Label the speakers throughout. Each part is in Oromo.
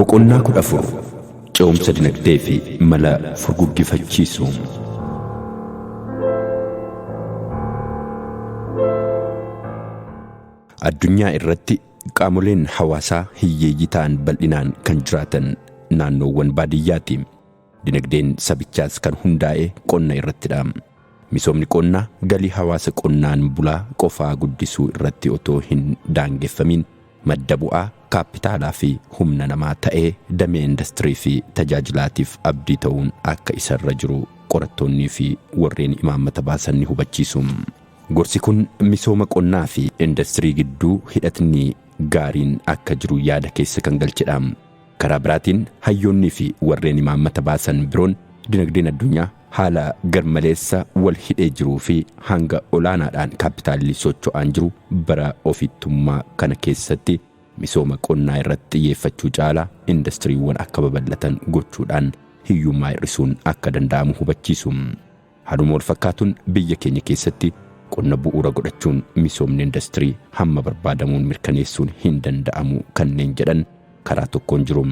Speaker 1: Boqonnaa 14 Ceumsa dinagdee fi mala furguggifachiisuu. Addunyaa irratti qaamoleen hawaasaa hiyyeeyyii ta'an bal'inaan kan jiraatan naannoowwan baadiyyaati. Dinagdeen sabichaas kan hundaa'e qonna irrattidha. Misoomni qonnaa galii hawaasa qonnaan bulaa qofaa guddisuu irratti otoo hin daangeffamin madda bu'aa kaapitaalaa fi humna namaa ta'ee damee industirii fi tajaajilaatiif abdii ta'uun akka isarra jiru qorattoonnii fi warreen imaammata baasan ni hubachiisu. Gorsi kun misooma qonnaa fi industirii gidduu hidhatni gaariin akka jiru yaada keessa kan galchedha. Karaa biraatiin hayyoonnii fi warreen imaammata baasan biroon dinagdeen addunyaa haala garmaleessa wal hidhee jiruu fi hanga olaanaadhaan kaapitaalli socho'aan jiru bara ofittummaa kana keessatti misooma qonnaa irratti xiyyeeffachuu caalaa industiriiwwan akka babal'atan gochuudhaan hiyyummaa hir'isuun akka danda'amu hubachiisu. Haaluma wal fakkaatuun biyya keenya keessatti qonna bu'uura godhachuun misoomni industirii hamma barbaadamuun mirkaneessuun hin danda'amu kanneen jedhan karaa tokkoon jiru.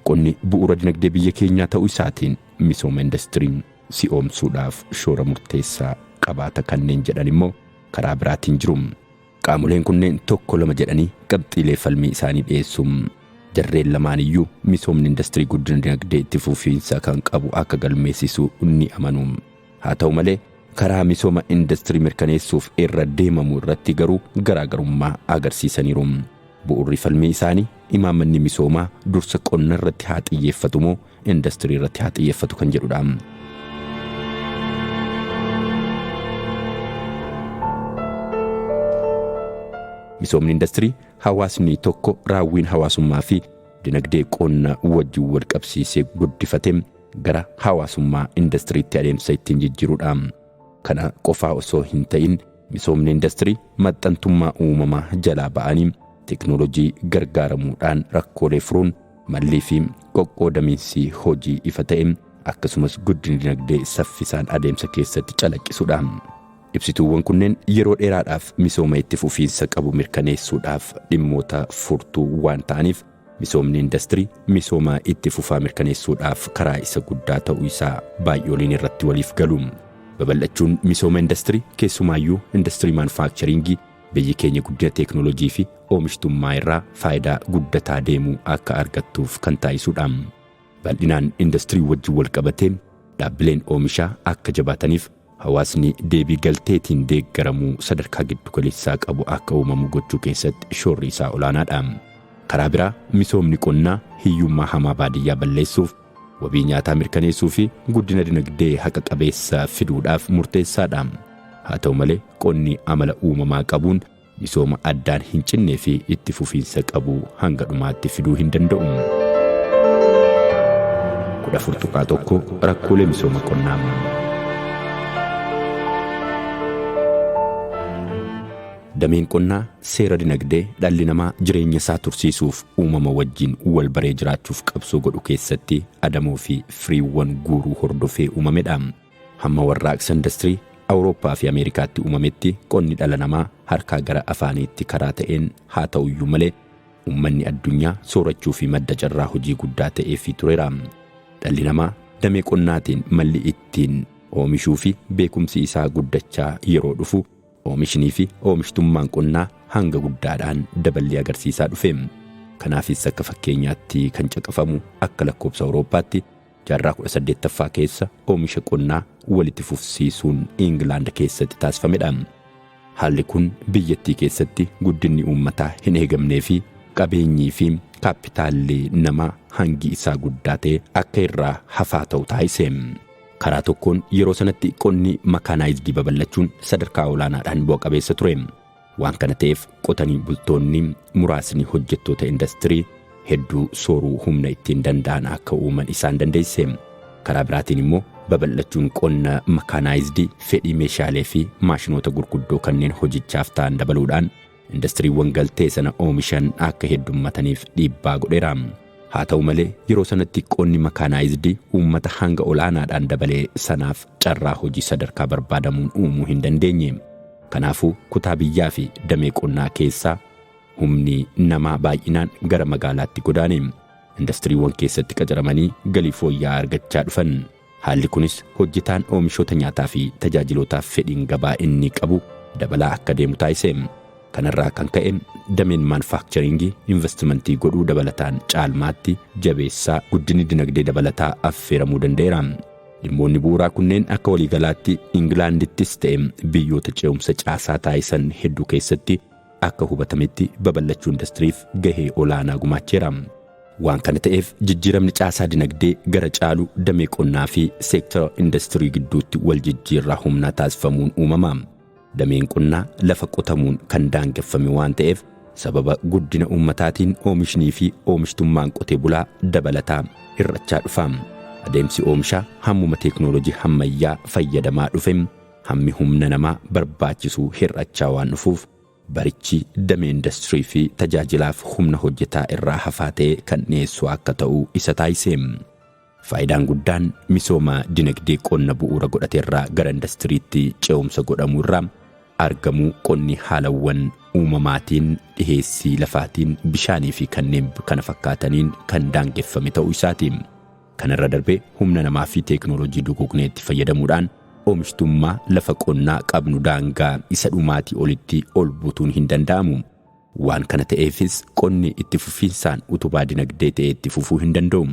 Speaker 1: Qonni bu'uura dinagdee biyya keenyaa ta'uu isaatiin misooma industirii si'oomsuudhaaf shoora murteessaa qabaata kanneen jedhan immoo karaa biraatiin jiru. Qaamoleen kunneen tokko lama jedhanii qabxiilee falmii isaanii dhiyeessu. Jarreen lamaan iyyuu misoomni industirii guddina dinagdee itti fufiinsa kan qabu akka galmeessisu ni amanu. Haa ta'u malee karaa misooma industirii mirkaneessuuf irra deemamu irratti garuu garaagarummaa agarsiisaniiru. Bu'uurri falmii isaanii imaammanni misoomaa dursa qonna irratti haa xiyyeeffatu moo industirii irratti haa xiyyeeffatu kan jedhudha. Misoomni industirii hawaasni tokko raawwiin hawaasummaa fi dinagdee qonna wajjin wal qabsiisee guddifatee gara hawaasummaa industiriitti adeemsa ittiin jijjiiruudha. Kana qofaa osoo hin ta'in misoomni industirii maxxantummaa uumamaa jalaa ba'anii teknoolojii gargaaramuudhaan rakkoolee furuun mallii fi qoqqoodamiinsi hojii ifa ta'e akkasumas guddina dinagdee saffisaan adeemsa keessatti calaqqisuudha. Ibsituuwwan kunneen yeroo dheeraadhaaf misooma itti fufiinsa qabu mirkaneessuudhaaf dhimmoota furtuu waan ta'aniif misoomni industirii misooma itti fufaa mirkaneessuudhaaf karaa isa guddaa ta'uu isaa baay'ooliin irratti waliif galu. Babal'achuun misooma industirii keessumaayyuu industirii maanufaaktcharingii biyyi keenya guddina teknoolojii fi oomishtummaa irraa faayidaa guddataa deemuu akka argattuuf kan taasisuudha. Bal'inaan industirii wajjin wal qabatee dhaabbileen oomishaa akka jabaataniif hawaasni deebii galteetiin deeggaramuu sadarkaa giddu galeessaa qabu akka uumamu gochuu keessatti shoorri isaa olaanaadha. Karaa biraa misoomni qonnaa hiyyummaa hamaa baadiyyaa balleessuuf wabii nyaataa mirkaneessuu fi guddina dinagdee haqa qabeessa fiduudhaaf murteessaadha. Haa ta'u malee qonni amala uumamaa qabuun misooma addaan hin cinnee fi itti fufiinsa qabu hanga dhumaatti fiduu hin danda'u. 14 Rakkoolee misooma qonnaa. Dameen qonnaa seera dinagdee dhalli namaa jireenya isaa tursiisuuf uumama wajjin wal baree jiraachuuf qabsoo godhu keessatti adamoo fi firiiwwan guuruu hordofee uumamedha. Hamma warraaqsa industirii Awurooppaa fi Ameerikaatti uumametti qonni dhala namaa harkaa gara afaaniitti karaa ta'een haa ta'uyyuu malee uummanni addunyaa soorachuu fi madda carraa hojii guddaa ta'eefii tureera. Dhalli namaa damee qonnaatiin malli ittiin oomishuu fi beekumsi isaa guddachaa yeroo dhufu oomishnii fi oomishtummaan qonnaa hanga guddaadhaan dabalii agarsiisaa dhufe. Kanaafis akka fakkeenyaatti kan caqafamu akka lakkoobsa Awurooppaatti jaarraa 18ffaa keessa oomisha qonnaa walitti fufsiisuun Ingilaand keessatti taasifamedha. Haalli kun biyyattii keessatti guddinni uummataa hin eegamnee fi qabeenyii fi kaapitaalli namaa hangi isaa guddaa ta'e akka irraa hafaa ta'u taasise. Karaa tokkoon yeroo sanatti qonni makaanaayizidii babal'achuun sadarkaa olaanaadhaan bu'a qabeessa ture. Waan kana ta'eef qotanii bultoonni muraasni hojjettoota industirii hedduu sooruu humna ittiin danda'an akka uuman isaan dandeesse. Karaa biraatiin immoo babal'achuun qonna makaanaayizidii fedhii meeshaalee fi maashinoota gurguddoo kanneen hojichaaf ta'an dabaluudhaan industiriiwwan galtee sana oomishan akka heddummataniif dhiibbaa godheera. Haa ta'u malee yeroo sanatti qonni makaanaayizidii uummata hanga olaanaadhaan dabalee sanaaf carraa hojii sadarkaa barbaadamuun uumuu hin dandeenye. Kanaafuu kutaa biyyaa fi damee qonnaa keessaa humni namaa baay'inaan gara magaalaatti godaane. indastiriiwwan keessatti qacaramanii galii fooyya'aa argachaa dhufan. Haalli kunis hojjetaan oomishoota nyaataa fi tajaajilootaaf fedhiin gabaa inni qabu dabalaa akka deemu taasise. Kanarraa kan ka'e dameen maanufaaktcharingii investimentii godhuu dabalataan caalmaatti jabeessaa guddinni dinagdee dabalataa affeeramuu danda'eera. Dhimmoonni bu'uuraa kunneen akka waliigalaatti Ingilaandittis ta'e biyyoota ce'umsa caasaa taasisan hedduu keessatti akka hubatametti babal'achuu indastiriif gahee olaanaa gumaacheera. Waan kana ta'eef jijjiiramni caasaa dinagdee gara caalu damee qonnaa fi seektara industirii gidduutti wal jijjiirraa humnaa taasifamuun uumama. Dameen qonnaa lafa qotamuun kan daangeffame waan ta'eef sababa guddina uummataatiin oomishnii fi oomishtummaan qotee bulaa dabalataa hir'achaa dhufa. Adeemsi oomishaa hammuma teeknooloojii ammayyaa fayyadamaa dhufe hammi humna namaa barbaachisu hir'achaa waan dhufuuf barichi damee industirii fi tajaajilaaf humna hojjetaa irraa hafaa ta'e kan dhiyeessu akka ta'u isa taasise. Faayidaan guddaan misooma dinagdee qonna bu'uura godhateerraa gara indastiriitti ce'umsa godhamu irraa argamu qonni haalawwan uumamaatiin dhiheessii lafaatiin bishaanii fi kanneen kana fakkaataniin kan daangeffame ta'uu isaati. Kanarra darbee humna namaa fi teeknooloojii duguugneetti fayyadamuudhaan oomishtummaa lafa qonnaa qabnu daangaa isa dhumaatii olitti ol butuun hin danda'amu. Waan kana ta'eefis qonni itti fufiinsaan utubaa dinagdee ta'ee itti fufuu hin danda'u.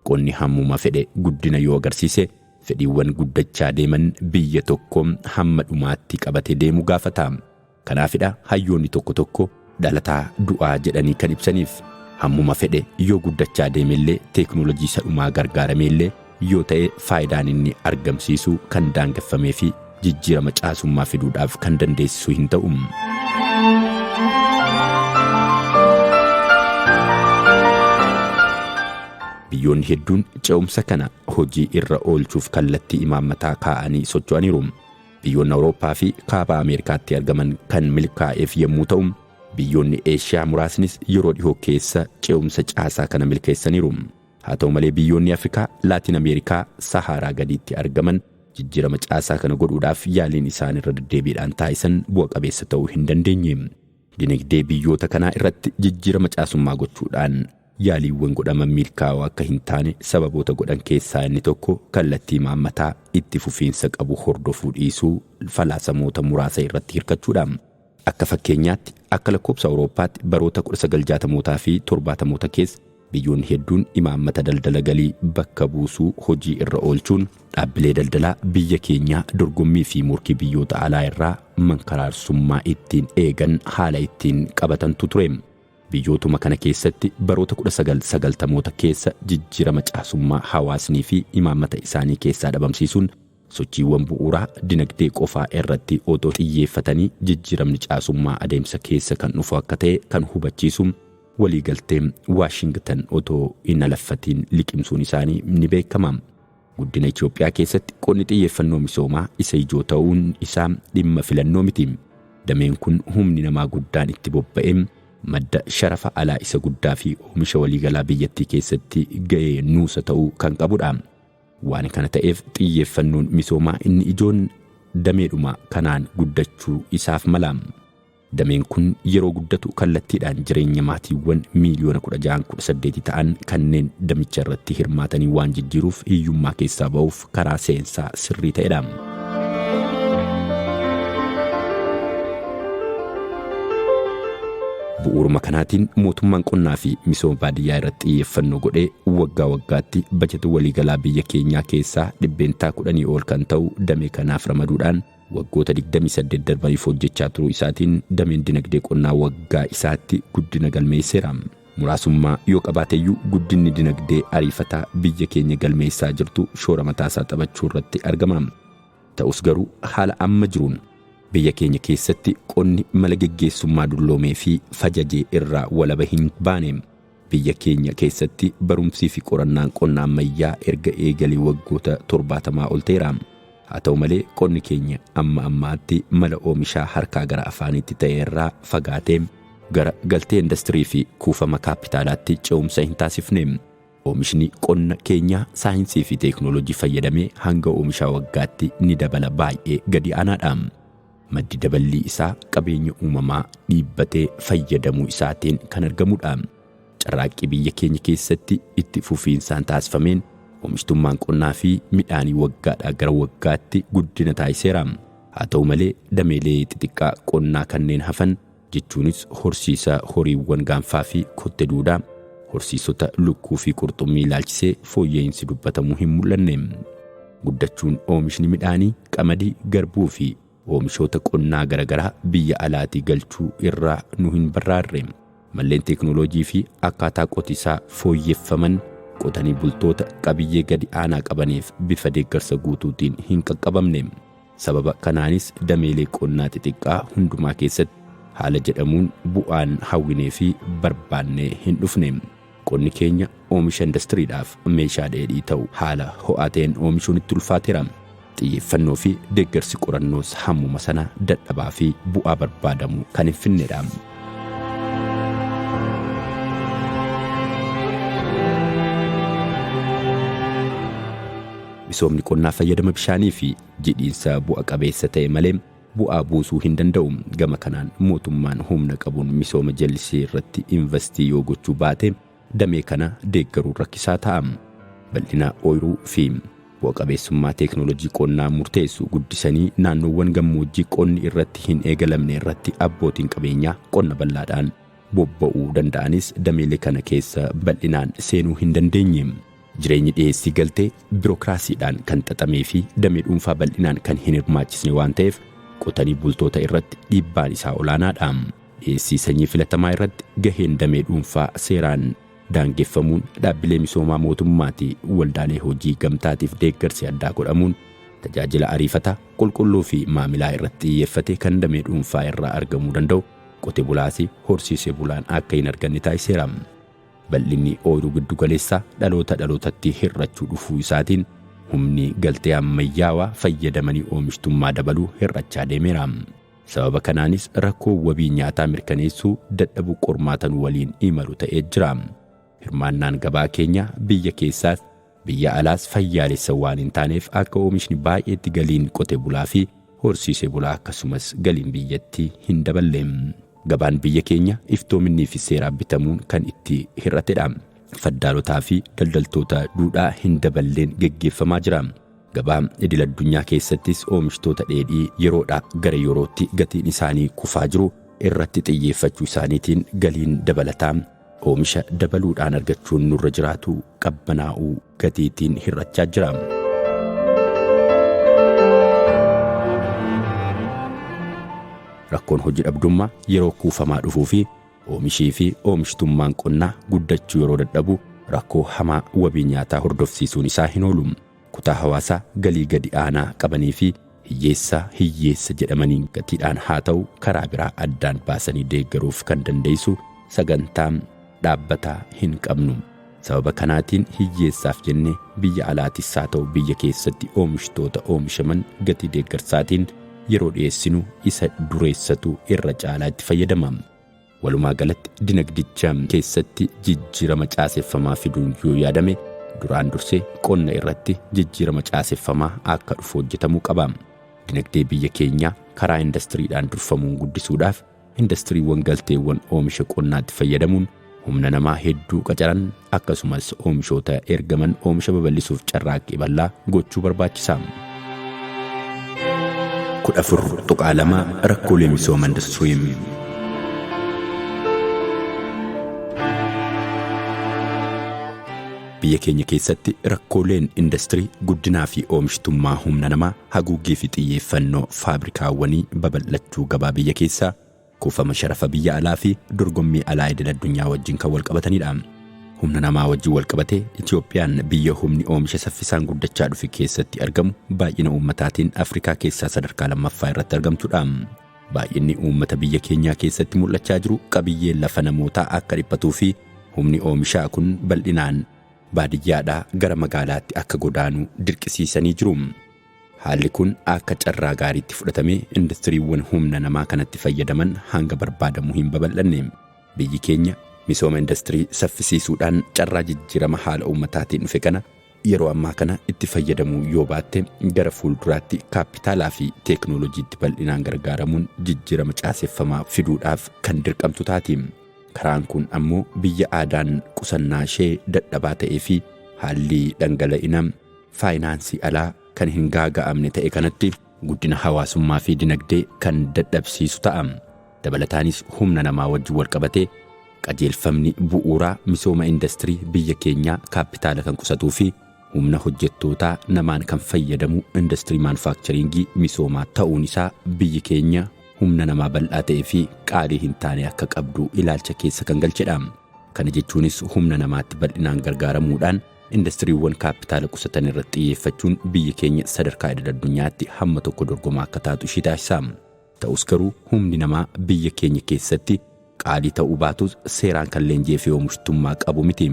Speaker 1: Qonni hammuma fedhe guddina yoo agarsiise fedhiiwwan guddachaa deeman biyya tokko hamma dhumaatti qabatee deemu gaafata. Kanaafidha hayyoonni tokko tokko dhalataa du'aa jedhanii kan ibsaniif. Hammuma fedhe yoo guddachaa deemellee teeknooloojii isa dhumaa gargaaramellee yoo ta'e faayidaan inni argamsiisu kan daangeffamee fi jijjiirama caasummaa fiduudhaaf kan dandeessisu hin ta'u. Biyyoonni hedduun ce'umsa kana hojii irra oolchuuf kallattii imaammataa kaa'anii socho'aniiru. Biyyoonni Awurooppaa fi kaaba Ameerikaatti argaman kan milkaa'eef yommuu ta'u, biyyoonni Eeshiyaa muraasnis yeroo dhihoo keessa ce'umsa caasaa kana milkeessaniiru. Haa ta'u malee biyyoonni Afrikaa, Laatiin Ameerikaa, Saharaa gadiitti argaman jijjiirama caasaa kana godhuudhaaf yaaliin isaan irra deddeebiidhaan taasisan bu'a qabeessa ta'uu hin dandeenye. Dinagdee biyyoota kanaa irratti jijjiirama caasummaa gochuudhaan yaaliiwwan godhaman milkaa'oo akka hin taane sababoota godhan keessaa inni tokko kallattii imaammataa itti fufiinsa qabu hordofuu dhiisuu falaasamoota muraasa irratti hirkachuudha. Akka fakkeenyaatti akka lakkoobsa Awurooppaatti baroota 1960mootaa fi 70moota keessa biyyoonni hedduun imaammata daldala galii bakka buusuu hojii irra oolchuun dhaabbilee daldalaa biyya keenyaa dorgommii fi morkii biyyoota alaa irraa mankaraarsummaa ittiin eegan haala ittiin qabatantu ture. Biyyootuma kana keessatti baroota 1990moota keessa jijjiirama caasummaa hawaasnii fi imaammata isaanii keessaa dhabamsiisuun sochiiwwan bu'uuraa dinagdee qofaa irratti otoo xiyyeeffatanii jijjiiramni caasummaa adeemsa keessa kan dhufu akka ta'e kan hubachiisu waliigaltee Waashingtan otoo hin alaffatiin liqimsuun isaanii ni beekama. Guddina Itoophiyaa keessatti qonni xiyyeeffannoo misoomaa isa ijoo ta'uun isaa dhimma filannoo miti. Dameen kun humni namaa guddaan itti bobba'ee madda sharafa alaa isa guddaa fi oomisha waliigalaa biyyattii keessatti ga'ee nuusa ta'uu kan qabudha. Waan kana ta'eef xiyyeeffannoon misoomaa inni ijoon dameedhuma kanaan guddachuu isaaf mala. Dameen kun yeroo guddatu kallattiidhaan jireenya maatiiwwan miiliyoona 16-18 ta'an kanneen damicha irratti hirmaatanii waan jijjiiruuf hiyyummaa keessaa ba'uuf karaa seensaa sirrii ta'edha. Bu'uuruma kanaatiin mootummaan qonnaa fi misooma baadiyyaa irratti xiyyeeffannoo godhee waggaa waggaatti bajeta waliigalaa biyya keenyaa keessaa 10% ol kan ta'u damee kanaaf ramaduudhaan waggoota 28 darbaniif hojjechaa turuu isaatiin dameen dinagdee qonnaa waggaa isaatti guddina galmeesseera. Muraasummaa yoo qabaateyyuu guddinni dinagdee ariifataa biyya keenya galmeessaa jirtu shoora mataasaa taphachuu irratti argama. Ta'us garuu haala amma jiruun biyya keenya keessatti qonni mala geggeessummaa dulloomee fi fajajee irraa walaba hin baane. Biyya keenya keessatti barumsii fi qorannaan qonna ammayyaa erga eegalee waggoota 70 ol ta'eera. Haa ta'u malee qonni keenya amma ammaatti mala oomishaa harkaa gara afaanitti ta'e irraa fagaatee gara galtee industirii fi kuufama kaapitaalaatti ce'umsa hin taasifne. Oomishni qonna keenyaa saayinsii fi teeknooloojii fayyadamee hanga oomishaa waggaatti ni dabala baay'ee gadi aanaadha. Maddi daballii isaa qabeenya uumamaa dhiibbatee fayyadamuu isaatiin kan argamudha. carraaqqii biyya keenya keessatti itti fufiinsaan taasifameen oomishtummaan qonnaa fi midhaanii waggaadhaa gara waggaatti guddina taasiseera. Haa ta'u malee dameelee xixiqqaa qonnaa kanneen hafan jechuunis horsiisa horiiwwan gaanfaa fi kotte duudaa, horsiisota lukkuu fi qurxummii ilaalchisee fooyya'insi dubbatamuu hin mul'anne. Guddachuun oomishni midhaanii, qamadii, garbuu fi oomishoota qonnaa garagaraa biyya alaatii galchuu irraa nu hin barraarre. Malleen teeknooloojii fi akkaataa qotisaa fooyyeffaman qotanii bultoota qabiyyee gadi aanaa qabaniif bifa deeggarsa guutuutiin hin qaqqabamne. Sababa kanaanis dameelee qonnaa xixiqqaa hundumaa keessatti haala jedhamuun bu'aan hawwinee fi barbaannee hin dhufne. Qonni keenya oomisha indastiriidhaaf meeshaa dheedhii ta'u haala ho'aa ta'een oomishuun itti ulfaateera. Xiyyeeffannoo fi deeggarsi qorannoos hammuma sana dadhabaa fi bu'aa barbaadamu kan hin finnedha. Misoomni qonnaa fayyadama bishaanii fi jidhiinsa bu'a qabeessa ta'e malee bu'aa buusuu hin danda'u. Gama kanaan mootummaan humna qabuun misooma jallisii irratti investii yoo gochuu baate damee kana deeggaruun rakkisaa ta'a. Bal'ina ooyiruu fi bu'a qabeessummaa teeknooloojii qonnaa murteessu guddisanii naannoowwan gammoojjii qonni irratti hin eegalamne irratti abbootiin qabeenyaa qonna bal'aadhaan bobba'uu danda'anis dameelee kana keessa bal'inaan seenuu hin dandeenye. Jireenyi dhiyeessii galtee birookiraasiidhaan kan xaxamee fi damee dhuunfaa bal'inaan kan hin hirmaachisne waan ta'eef qotanii bultoota irratti dhiibbaan isaa olaanaadha. Dhiyeessii sanyii filatamaa irratti gaheen damee dhuunfaa seeraan daangeffamuun dhaabbilee misoomaa mootummaatii waldaalee hojii gamtaatiif deeggarsi addaa godhamuun tajaajila ariifataa qulqulluu fi maamilaa irratti xiyyeeffate kan damee dhuunfaa irraa argamuu danda'u qote bulaas horsiisee bulaan akka hin arganne taasiseera. Bal'inni ooyiruu giddu galeessaa dhalootatti hir'achuu dhufuu isaatiin humni galtee ammayyaawaa fayyadamanii oomishtummaa dabaluu hir'achaa deemeera. Sababa kanaanis rakkoo wabii nyaataa mirkaneessuu dadhabuu qormaatan waliin imalu ta'ee jira. Hirmaannaan gabaa keenya biyya keessaas biyya alaas fayyaalessa waan hin taaneef akka oomishni baay'eetti galiin qote bulaa fi horsiisee bulaa akkasumas galiin biyyatti hin daballe. Gabaan biyya keenya iftoominnii fi seeraan bitamuun kan itti hir'atedha. Faddaalotaa fi daldaltoota duudhaa hin daballeen geggeeffamaa jira. Gabaa idil addunyaa keessattis oomishtoota dheedhii yeroodhaa gara yerootti gatiin isaanii kufaa jiru irratti xiyyeeffachuu isaaniitiin galiin dabalataa oomisha dabaluudhaan argachuun nurra jiraatu qabbanaa'uu gatiitiin hir'achaa jira. Rakkoon hojii dhabdummaa yeroo kuufamaa dhufuu fi oomishii fi oomishtummaan qonnaa guddachuu yeroo dadhabu rakkoo hamaa wabii nyaataa hordofsiisuun isaa hin oolu. Kutaa hawaasaa galii gadi aanaa qabanii fi hiyyeessa jedhamaniin gatiidhaan haa ta'u karaa biraa addaan baasanii deeggaruuf kan dandeessu sagantaa dhaabbataa hin qabnu. Sababa kanaatiin hiyyeessaaf jennee biyya alaatis haa ta'u biyya keessatti oomishtoota oomishaman gatii deeggarsaatiin yeroo dhiyeessinu isa dureessatu irra caalaa itti fayyadama. Walumaa galatti dinagdicha keessatti jijjiirama caaseffamaa fiduun yoo yaadame duraan dursee qonna irratti jijjiirama caaseffamaa akka dhufu hojjetamuu qaba. Dinagdee biyya keenyaa karaa indastiriidhaan durfamuun guddisuudhaaf indastiriiwwan galteewwan oomisha qonnaatti fayyadamuun humna namaa hedduu qacaran akkasumas oomishoota ergaman oomisha babal'isuuf carraaqqii bal'aa gochuu barbaachisa. 14 rakkoolee misooma industirii. Biyya keenya keessatti rakkooleen industirii guddinaa fi oomishtummaa humna namaa haguuggii fi xiyyeeffannoo faabrikaawwanii babal'achuu gabaa biyya keessaa kuufama sharafa biyya alaa fi dorgommii alaa idil addunyaa wajjin kan wal qabatanidha. Humna namaa wajjin wal qabatee Itoophiyaan biyya humni oomisha saffisaan guddachaa dhufe keessatti argamu baay'ina uummataatiin Afrikaa keessaa sadarkaa lammaffaa irratti argamtudha. Baay'inni uummata biyya keenyaa keessatti mul'achaa jiru qabiyyeen lafa namootaa akka dhiphatuu fi humni oomishaa kun bal'inaan baadiyyaadhaa gara magaalaatti akka godaanu dirqisiisanii jiru. Haalli kun akka carraa gaariitti fudhatamee industiriiwwan humna namaa kanatti fayyadaman hanga barbaadamu hin babal'anne. Biyyi keenya misooma industirii saffisiisuudhaan carraa jijjiirama haala uummataatiin dhufe kana yeroo ammaa kana itti fayyadamuu yoo baatte gara fuulduraatti kaapitaalaa fi teeknooloojiitti bal'inaan gargaaramuun jijjiirama caaseffamaa fiduudhaaf kan dirqamtu taati. Karaan kun ammoo biyya aadaan qusannaa ishee dadhabaa ta'ee fi haalli dhangala'ina faayinaansii alaa kan hin gaaga'amne ta'e kanatti guddina hawaasummaa fi dinagdee kan dadhabsiisu ta'a. Dabalataanis humna namaa wajjin wal qabatee qajeelfamni bu'uuraa misooma industirii biyya keenyaa kaapitaala kan qusatuu fi humna hojjettootaa namaan kan fayyadamu industirii maanufaaktcharingii misoomaa ta'uun isaa biyyi keenya humna namaa bal'aa ta'ee fi qaalii hin taane akka qabdu ilaalcha keessa kan galchedha. Kana jechuunis humna namaatti bal'inaan gargaaramuudhaan industiriiwwan kaapitaala qusatan irratti xiyyeeffachuun biyyi keenya sadarkaa idil-addunyaatti hamma tokko dorgomaa akka taatu ishii taasisa. Ta'us garuu humni namaa biyya keenya keessatti qaalii ta'uu baatus seeraan kan leenjii fi oomishtummaa qabu miti.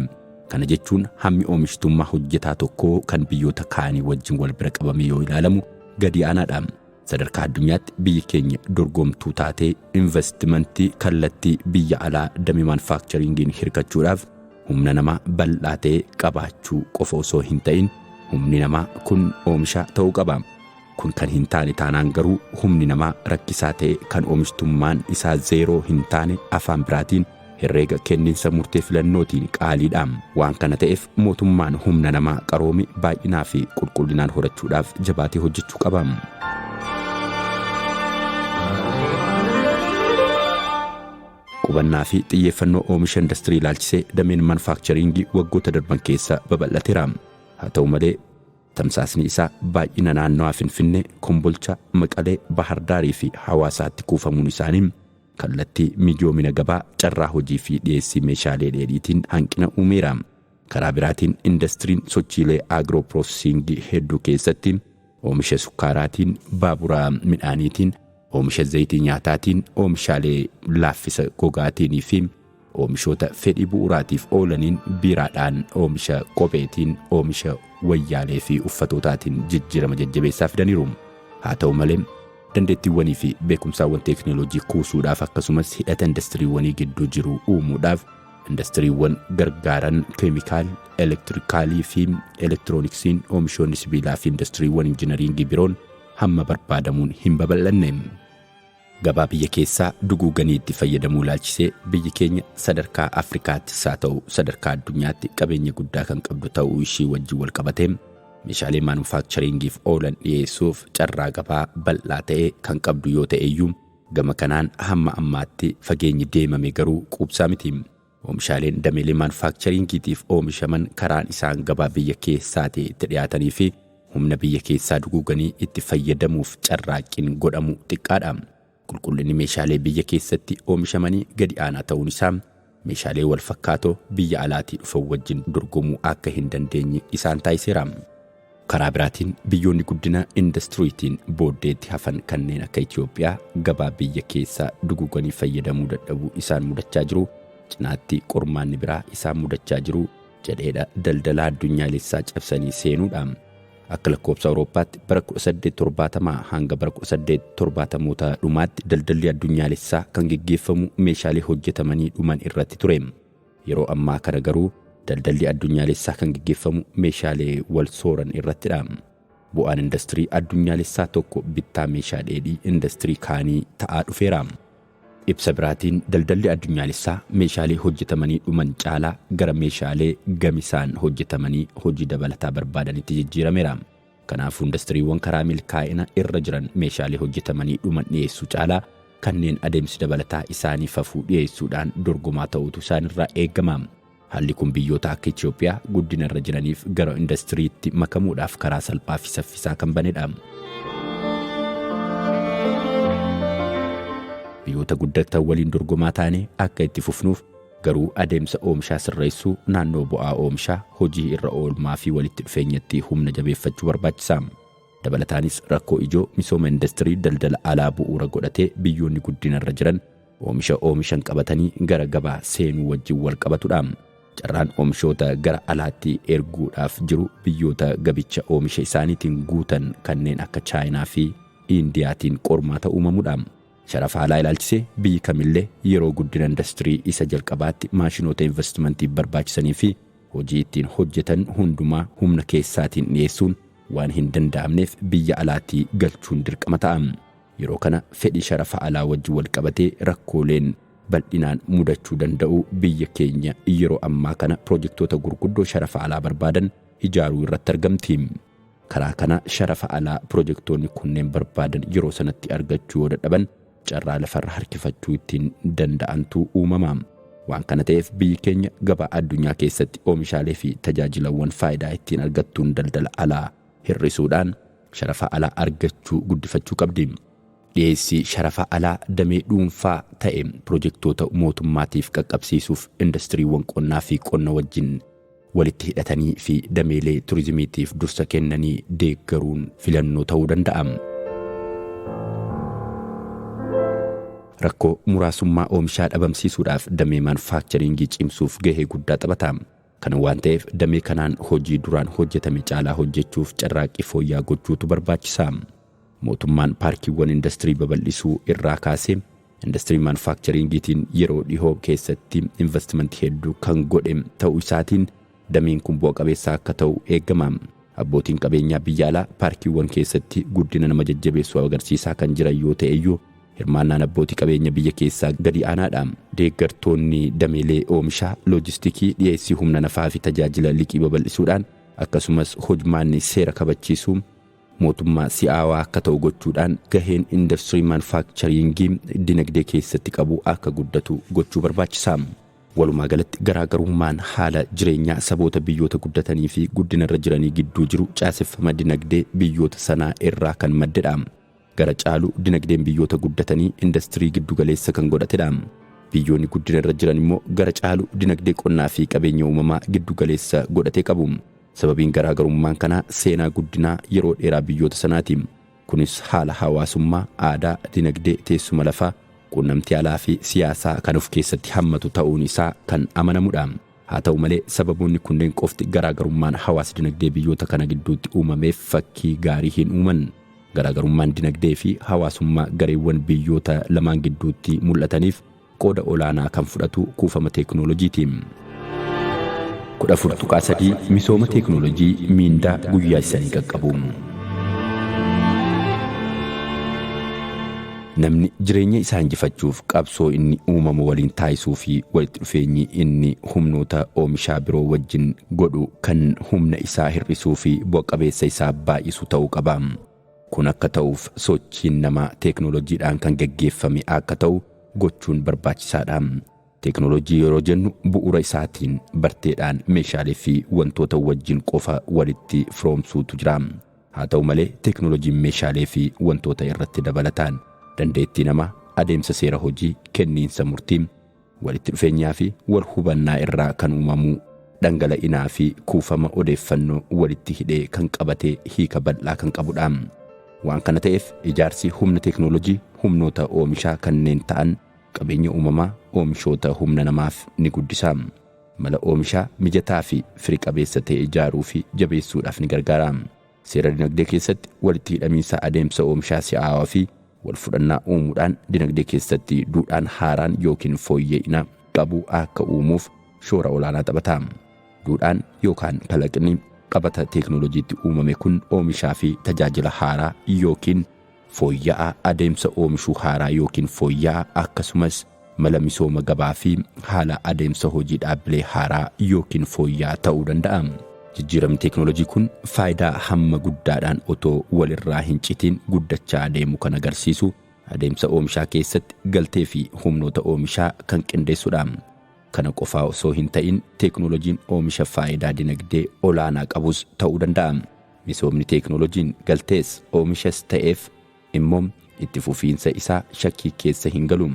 Speaker 1: Kana jechuun hammi oomishtummaa hojjetaa tokkoo kan biyyoota kaanii wajjin wal bira qabame yoo ilaalamu gadi aanaadha. Sadarkaa addunyaatti biyyi keenya dorgomtuu taatee investimentii kallattii biyya alaa damee maanufaaktcharingiin hirkachuudhaaf humna namaa bal'aa ta'e qabaachuu qofa osoo hin ta'in humni namaa kun oomisha ta'uu qaba. Kun kan hin taane taanaan garuu humni namaa rakkisaa ta'e kan oomishtummaan isaa zeeroo hin taane afaan biraatiin herreega kenniinsa murtee filannootiin qaaliidha. Waan kana ta'eef mootummaan humna namaa qaroome baay'inaa fi qulqullinaan horachuudhaaf jabaatee hojjechuu qaba. Qubannaa fi xiyyeeffannoo oomisha industirii ilaalchisee dameen maanufaaktcharingii waggoota darban keessa babal'ateera. Haa ta'u malee tamsaasni isaa baay'ina naannawaa Finfinnee, Kombolcha, Maqalee, Bahar Daarii fi Hawaasaatti kuufamuun isaanii kallattii mijoomina gabaa, carraa hojii fi dhiyeessii meeshaalee dheedhiitiin hanqina uumeera. Karaa biraatiin industiriin sochiilee agroo piroosesingii hedduu keessatti oomisha sukkaaraatiin, baabura midhaaniitiin, oomisha zayitii nyaataatiin, oomishaalee laaffisa gogaatiin fi oomishoota fedhii bu'uuraatiif oolaniin biiraadhaan oomisha kopheetiin, oomisha wayyaalee fi uffatootaatiin jijjiirama jajjabeessaa fidaniiru. Haa ta'u malee dandeettiiwwanii fi beekumsaawwan teeknooloojii kuusuudhaaf akkasumas hidhata industiriiwwanii gidduu jiru uumuudhaaf industiriiwwan gargaaran keemikaal, elektirikaalii fi elektirooniksiin, oomishoonni sibiilaa fi industiriiwwan injinariingii biroon hamma barbaadamuun hin babal'anne. Gabaa biyya keessaa duguuganii itti fayyadamuu ilaalchisee biyyi keenya sadarkaa Afrikaattis haa ta'u sadarkaa addunyaatti qabeenya guddaa kan qabdu ta'uu ishii wajjin wal qabatee meeshaalee maanufaaktcharingiif oolan dhiyeessuuf carraa gabaa bal'aa ta'e kan qabdu yoo ta'e iyyuu gama kanaan hamma ammaatti fageenyi deemame garuu quubsaa miti. Oomishaaleen dameelee maanufaaktcharingiitiif oomishaman karaan isaan gabaa biyya keessaatti itti dhiyaatanii fi humna biyya keessaa duguuganii itti fayyadamuuf carraaqqiin godhamu xiqqaadha. Qulqullinni meeshaalee biyya keessatti oomishamanii gadi aanaa ta'uun isaa meeshaalee wal fakkaatoo biyya alaatii dhufan wajjin dorgomuu akka hin dandeenye isaan taasiseera. Karaa biraatiin biyyoonni guddina industiriitiin booddeetti hafan kanneen akka Itoophiyaa gabaa biyya keessaa duguuganii fayyadamuu dadhabuu isaan mudachaa jiru. Cinaatti qormaanni biraa isaan mudachaa jiru jedheedha daldala addunyaalessaa cabsanii seenuudha. Akka lakkoobsa Awurooppaatti bara 1870 hanga bara 1870 dhumaatti daldalli addunyaalessaa kan geggeeffamu meeshaalee hojjetamanii dhuman irratti ture. Yeroo ammaa kana garuu daldalli addunyaalessaa kan geggeeffamu meeshaalee wal sooran irrattidha. Bu'aan industirii addunyaalessaa tokko bittaa meeshaa dheedhii industirii kaanii ta'aa dhufeera. Ibsa biraatiin daldalli addunyaalessaa meeshaalee hojjetamanii dhuman caalaa gara meeshaalee gamisaan hojjetamanii hojii dabalataa barbaadanitti jijjiirameera. Kanaafuu industiriiwwan karaa milkaa'ina irra jiran meeshaalee hojjetamanii dhuman dhiyeessuu caalaa kanneen adeemsi dabalataa isaanii fafuu dhiyeessuudhaan dorgomaa ta'utu isaanirraa eegama. Haalli kun biyyoota akka Itoophiyaa guddina irra jiraniif gara industiriitti makamuudhaaf karaa salphaa fi saffisaa kan banedha. Biyyoota guddatan waliin dorgomaa taane akka itti fufnuuf garuu adeemsa oomishaa sirreessuu, naannoo bu'aa oomishaa, hojii irra oolmaa fi walitti dhufeenyatti humna jabeeffachuu barbaachisa. Dabalataanis rakkoo ijoo misooma industirii daldala alaa bu'uura godhatee biyyoonni guddina irra jiran oomishan qabatanii gara gabaa seenuu wajjin wal qabatudha. Carraan oomishoota gara alaatti erguudhaaf jiru biyyoota gabicha oomisha isaaniitiin guutan kanneen akka Chaayinaa fi Indiyaatiin qormaata uumamudha. Sharafa alaa ilaalchisee biyyi kamillee yeroo guddina industirii isa jalqabaatti maashinoota investimentii barbaachisanii fi hojii ittiin hojjetan hundumaa humna keessaatiin dhiyeessuun waan hin danda'amneef biyya alaatti galchuun dirqama ta'a. Yeroo kana fedhii sharafa alaa wajjin wal qabatee rakkooleen bal'inaan mudachuu danda'u biyya keenya yeroo ammaa kana pirojektoota gurguddoo sharafa alaa barbaadan ijaaruu irratti argamti. Karaa kana sharafa alaa pirojektoonni kunneen barbaadan yeroo sanatti argachuu yoo dadhaban carraa lafarra harkifachuu ittiin danda'antu uumama. Waan kana ta'eef biyyi keenya gabaa addunyaa keessatti oomishaalee fi tajaajilawwan faayidaa ittiin argattuun daldala alaa hir'isuudhaan sharafa alaa argachuu guddifachuu qabdi. Dhiyeessii sharafa alaa damee dhuunfaa ta'e pirojektoota mootummaatiif qaqqabsiisuuf indastiriiwwan qonnaa fi qonna wajjin walitti hidhatanii fi dameelee turizimiitiif dursa kennanii deeggaruun filannoo ta'uu danda'a. Rakkoo muraasummaa oomishaa dhabamsiisuudhaaf damee maanufaaktcharingii cimsuuf gahee guddaa taphata. Kana waan ta'eef damee kanaan hojii duraan hojjetame caalaa hojjechuuf carraaqqii fooyya'aa gochuutu barbaachisa. Mootummaan paarkiiwwan industirii babal'isuu irraa kaasee industirii maanufaaktcharingiitiin yeroo dhihoo keessatti investimentii hedduu kan godhe ta'uu isaatiin dameen kun bu'a qabeessa akka ta'u eegama. Abbootiin qabeenyaa biyya alaa paarkiiwwan keessatti guddina nama jajjabeessuu agarsiisaa kan jiran yoo ta'eyyuu hirmaannaan abbootii qabeenya biyya keessaa gadi aanaadha. Deeggartoonni dameelee oomishaa loojistikii dhiyeessii humna nafaa fi tajaajila liqii babal'isuudhaan akkasumas hojmaanni seera kabachiisuu mootummaa si'aawaa akka ta'u gochuudhaan gaheen industirii maanufaaktcharingii dinagdee keessatti qabu akka guddatu gochuu barbaachisa. Walumaa galatti garaagarummaan haala jireenyaa saboota biyyoota guddatanii fi guddina irra jiranii gidduu jiru caaseffama dinagdee biyyoota sanaa irraa kan maddedha. Gara caalu dinagdeen biyyoota guddatanii industirii giddugaleessa kan godhatedha. Biyyoonni guddina irra jiran immoo gara caalu dinagdee qonnaa fi qabeenya uumamaa giddugaleessa godhatee qabu. Sababiin garaagarummaan kanaa seenaa guddinaa yeroo dheeraa biyyoota sanaati. Kunis haala hawaasummaa, aadaa, dinagdee, teessuma lafaa, quunnamtii alaa fi siyaasaa kan of keessatti hammatu ta'uun isaa kan amanamudha. Haa ta'u malee sababoonni kunneen qofti garaagarummaan hawaas dinagdee biyyoota kana gidduutti uumameef fakkii gaarii hin uuman. Garaagarummaan dinagdee fi hawaasummaa gareewwan biyyoota lamaan gidduutti mul'ataniif qooda olaanaa kan fudhatu kuufama teeknooloojiiti. 14.3 misooma teeknooloojii miindaa guyyaa isaanii qaqqabu. Namni jireenya isaa injifachuuf qabsoo inni uumama waliin taasisuu fi walitti dhufeenyi inni humnoota oomishaa biroo wajjin godhu kan humna isaa hir'isuu fi bu'a qabeessa isaa baay'isu ta'uu qaba. Kun akka ta'uuf sochiin namaa teeknooloojiidhaan kan gaggeeffame akka ta'u gochuun barbaachisaadha. Teeknooloojii yeroo jennu bu'uura isaatiin barteedhaan meeshaalee fi wantoota wajjin qofa walitti firoomsuutu jira. Haa ta'u malee teeknooloojiin meeshaalee fi wantoota irratti dabalataan dandeettii namaa, adeemsa seera hojii, kenniinsa murtii, walitti dhufeenyaa fi wal hubannaa irraa kan uumamu dhangala'inaa fi kuufama odeeffannoo walitti hidhee kan qabatee hiika bal'aa kan qabudha. Waan kana ta'eef ijaarsi humna teeknooloojii humnoota oomishaa kanneen ta'an qabeenya uumamaa oomishoota humna namaaf ni guddisa. Mala oomishaa mijataa fi firii qabeessa ta'e ijaaruu fi jabeessuudhaaf ni gargaara. Seera dinagdee keessatti walitti hidhamiinsa adeemsa oomishaa si'aawaa fi wal fudhannaa uumuudhaan dinagdee keessatti duudhaan haaraan yookiin fooyya'ina qabu akka uumuuf shoora olaanaa taphata. Duudhaan yookaan kalaqni qabata teeknooloojiitti uumame kun oomishaa fi tajaajila haaraa yookiin fooyya'aa adeemsa oomishuu haaraa yookiin fooyya'aa akkasumas mala misooma gabaa fi haala adeemsa hojii dhaabbilee haaraa yookiin fooyya'aa ta'uu danda'a. Jijjiiramni teeknooloojii kun faayidaa hamma guddaadhaan otoo walirraa hin citiin guddachaa adeemu kan agarsiisu adeemsa oomishaa keessatti galtee fi humnoota oomishaa kan qindeessudha. Kana qofaa osoo hin ta'in teeknooloojiin oomisha faayidaa dinagdee olaanaa qabus ta'uu danda'a. Misoomni teeknooloojiin galtees oomishas ta'eef immoo itti fufiinsa isaa shakkii keessa hin galu.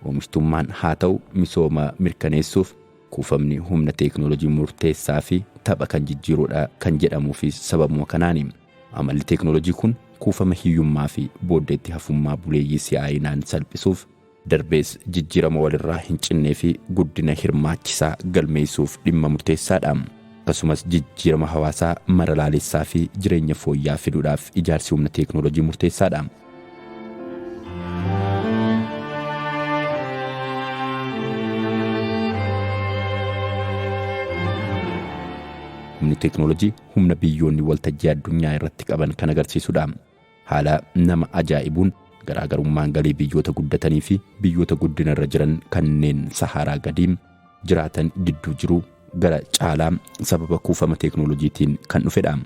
Speaker 1: Oomishtummaan haa ta'u misooma mirkaneessuuf kuufamni humna teeknooloojii murteessaa fi tapha kan jijjiiruudha kan jedhamuu fi sababuma kanaani. Amalli teeknooloojii kun kuufama hiyyummaa fi booddeetti hafummaa buleeyyii si'aayinaan salphisuuf darbees jijjiirama walirraa hin cinnee fi guddina hirmaachisaa galmeessuuf dhimma murteessaadha. Akkasumas jijjiirama hawaasaa maralaalessaa fi jireenya fooyya'aa fiduudhaaf ijaarsi humna teeknooloojii murteessaadha. Humni teeknooloojii humna biyyoonni waltajjii addunyaa irratti qaban kan agarsiisudha. Haala nama ajaa'ibuun garaagarummaan galii biyyoota guddatanii fi biyyoota guddinarra jiran kanneen Saharaa gadiin jiraatan gidduu jiru gara caalaa sababa kuufama teeknooloojiitiin kan dhufedha.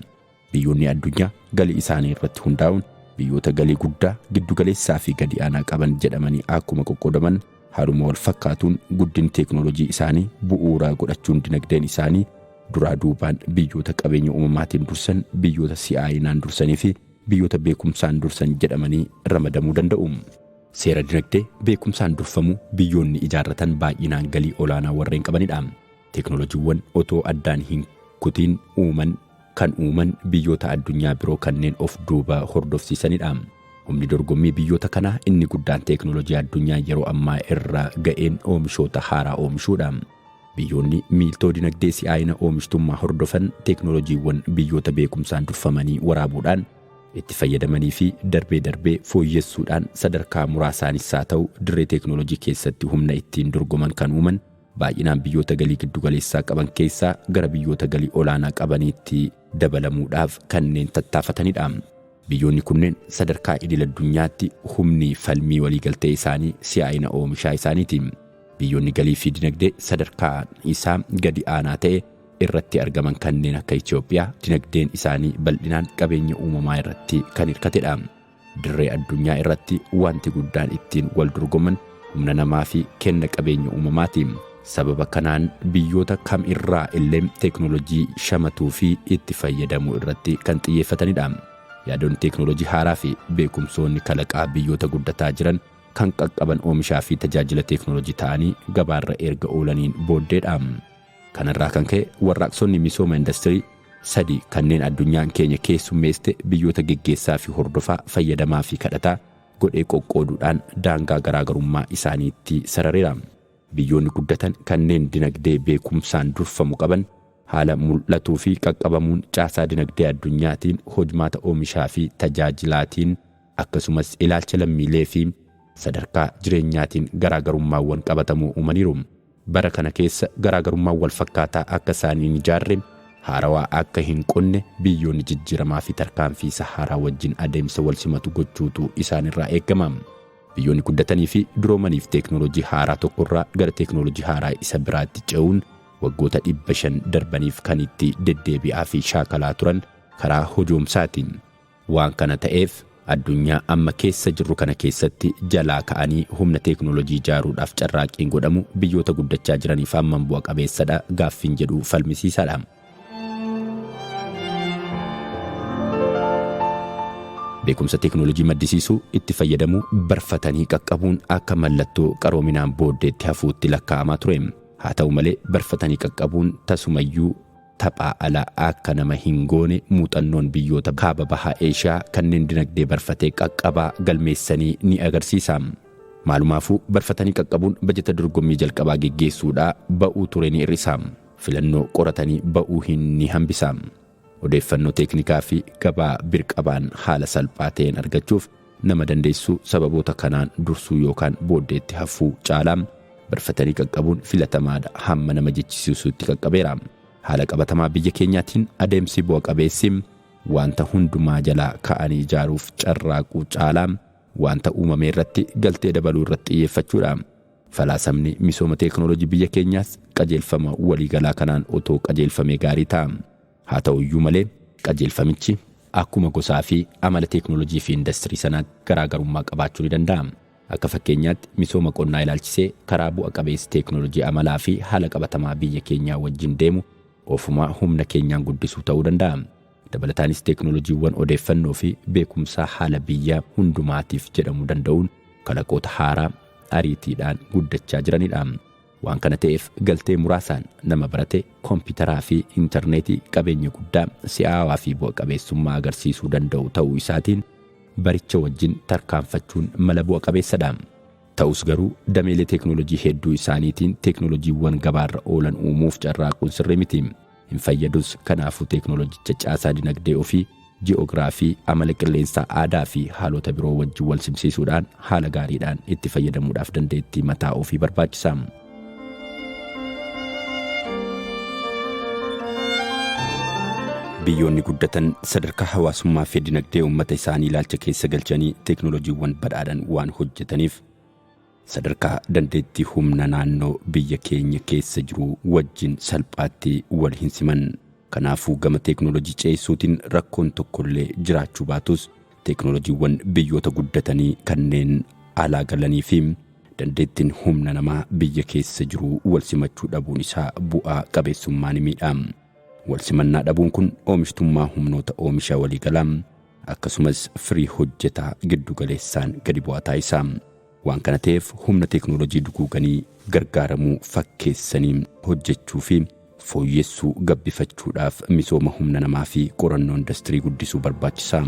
Speaker 1: Biyyoonni addunyaa galii isaanii irratti hundaa'uun biyyoota galii guddaa giddu galeessaa fi gadi aanaa qaban jedhamanii akkuma qoqqoodaman haaluma wal fakkaatuun guddin teeknooloojii isaanii bu'uuraa godhachuun dinagdeen isaanii duraa duubaan biyyoota qabeenya uumamaatiin dursan, biyyoota si'aayinaan dursanii fi biyyoota beekumsaan dursan jedhamanii ramadamuu danda'u. Seera dinagdee beekumsaan durfamu biyyoonni ijaarratan baay'inaan galii olaanaa warreen qabanidha. Teeknooloojiiwwan otoo addaan hin kutiin uuman biyyoota addunyaa biroo kanneen of duuba hordofsiisanidha. Humni dorgommii biyyoota kanaa inni guddaan teeknooloojii addunyaa yeroo ammaa irra ga'een oomishoota haaraa oomishuudha. Biyyoonni miiltoo dinagdee si'aayina oomishtummaa hordofan teeknooloojiiwwan biyyoota beekumsaan durfamanii waraabuudhaan itti fayyadamanii fi darbee fooyyessuudhaan sadarkaa muraasaanis haa ta'u dirree teeknooloojii keessatti humna ittiin dorgoman kan uuman baay'inaan biyyoota galii giddugaleessaa qaban keessaa gara biyyoota galii olaanaa qabaniitti dabalamuudhaaf kanneen tattaafatanidha. Biyyoonni kunneen sadarkaa idil addunyaatti humni falmii waliigaltee isaanii si'aayina oomishaa isaaniiti. Biyyoonni galii fi dinagdee sadarkaa isaa gadi aanaa ta'e irratti argaman kanneen akka Itoophiyaa dinagdeen isaanii bal'inaan qabeenya uumamaa irratti kan hirkatedha. Dirree addunyaa irratti wanti guddaan ittiin wal dorgoman humna namaa fi kenna qabeenya uumamaati. Sababa kanaan biyyoota kam irraa illee teeknooloojii shamatuu fi itti fayyadamuu irratti kan xiyyeeffatanidha. Yaadoon teeknooloojii haaraa fi beekumsoonni kalaqaa biyyoota guddataa jiran kan qaqqaban oomishaa fi tajaajila teeknooloojii ta'anii gabaarra erga oolaniin booddeedha. Kanarraa kan ka'e warraaqsonni misooma industirii 3 kanneen addunyaan keenya keessummeeste biyyoota geggeessaa fi hordofaa fayyadamaa fi kadhataa godhee qoqqooduudhaan daangaa garaagarummaa isaaniitti sarareera. Biyyoonni guddatan kanneen dinagdee beekumsaan durfamu qaban haala mul'atuu fi qaqqabamuun caasaa dinagdee addunyaatiin hojmaata oomishaa fi tajaajilaatiin akkasumas ilaalcha lammiilee fi sadarkaa jireenyaatiin garaagarummaawwan qabatamuu uumaniiru. Bara kana keessa garaagarummaa wal fakkaataa akka isaaniin ijaarre haarawaa akka hin qonne biyyoonni jijjiiramaa fi tarkaanfii Saharaa wajjin adeemsa wal simatu gochuutu isaanirraa eegama. Biyyoonni guddatanii fi duroomaniif teeknooloojii haaraa tokkorraa gara teeknooloojii haaraa isa biraatti ce'uun waggoota 500 darbaniif kan itti deddeebi'aa fi shaakalaa turan karaa hojoomsaatiin. Waan kana ta'eef addunyaa amma keessa jirru kana keessatti jalaa ka'anii humna teeknooloojii ijaaruudhaaf carraaqqiin godhamu biyyoota guddachaa jiraniif hammam bu'a qabeessadha gaaffiin jedhu falmisiisaadha. Beekumsa teeknooloojii maddisiisuu itti fayyadamuu barfatanii qaqqabuun akka mallattoo qaroominaan booddeetti hafuutti lakkaa'amaa ture. Haa ta'u malee barfatanii qaqqabuun tasumayyuu taphaa alaa akka nama hin goone muuxannoon biyyoota kaaba bahaa Eeshiyaa kanneen dinagdee barfatee qaqqabaa galmeessanii ni agarsiisa. Maalumaafuu barfatanii qaqqabuun bajeta dorgommii jalqabaa geggeessuudhaa ba'uu ture ni hir'isa. Filannoo qoratanii ba'uu ni hambisa. Odeeffannoo teeknikaa fi gabaa birqabaan haala salphaa ta'een argachuuf nama dandeessuu sababoota kanaan dursuu yookaan booddeetti hafuu caalaa barfatanii qaqqabuun filatamaadha hamma nama jechisiisuutti qaqqabeera. Haala qabatamaa biyya keenyaatiin adeemsi bu'a qabeessi wanta hundumaa jalaa ka'anii ijaaruuf carraaquu caalaa wanta uumame irratti galtee dabaluu irratti xiyyeeffachuudha. Falaasamni misooma teeknooloojii biyya keenyaas qajeelfama waliigalaa kanaan otoo qajeelfamee gaarii ta'a. Haa ta'u iyyuu malee qajeelfamichi akkuma gosaa fi amala teeknooloojii fi industirii sanaatti garaagarummaa qabaachuu ni danda'a. Akka fakkeenyaatti misooma qonnaa ilaalchisee karaa bu'a qabeessi teeknooloojii amalaa fi haala qabatamaa biyya keenyaa wajjin deemu ofumaa humna keenyaan guddisuu ta'uu danda'a. Dabalataanis teeknooloojiiwwan odeeffannoo fi beekumsaa haala biyya hundumaatiif jedhamuu danda'uun kalaqoota haaraa ariitiidhaan guddachaa jiranidha. Waan kana ta'eef galtee muraasaan nama barate kompiitaraa fi intarneetii qabeenya guddaa si'aawaa fi bu'a qabeessummaa agarsiisuu danda'u ta'uu isaatiin baricha wajjin tarkaanfachuun mala bu'a qabeessadha. Ta'us garuu dameelee teeknooloojii hedduu isaaniitiin teeknooloojiiwwan gabaarra oolan uumuuf carraaquun sirrii miti. Hin fayyadus. Kanaafuu teeknooloojicha caasaa dinagdee ofii, ji'oogiraafii, amala qilleensaa, aadaa fi haalota biroo wajjin wal simsiisuudhaan haala gaariidhaan itti fayyadamuudhaaf dandeettii mataa ofii barbaachisa. biyyoonni guddatan sadarkaa hawaasummaa fi dinagdee uummata isaanii ilaalcha keessa galchanii teeknooloojiiwwan badhaadhan waan hojjetaniif sadarkaa dandeettii humna naannoo biyya keenya keessa jiru wajjin salphaatti wal hin siman. Kanaafuu gama teeknooloojii ceessuutiin rakkoon tokkollee jiraachuu baatus teeknooloojiiwwan biyyoota guddatanii kanneen alaa galanii fi dandeettiin humna namaa biyya keessa jiru wal simachuu dhabuun isaa bu'aa qabeessummaa ni miidha. Wal simannaa dhabuun kun oomishtummaa humnoota oomisha waliigalaa akkasumas firii hojjetaa giddu galeessaan gadi bu'aa taasisa. Waan kana ta'eef humna teeknooloojii duguuganii gargaaramuu fakkeessanii hojjechuu fi fooyyessuu gabbifachuudhaaf misooma humna namaa fi qorannoo industirii guddisuu barbaachisa.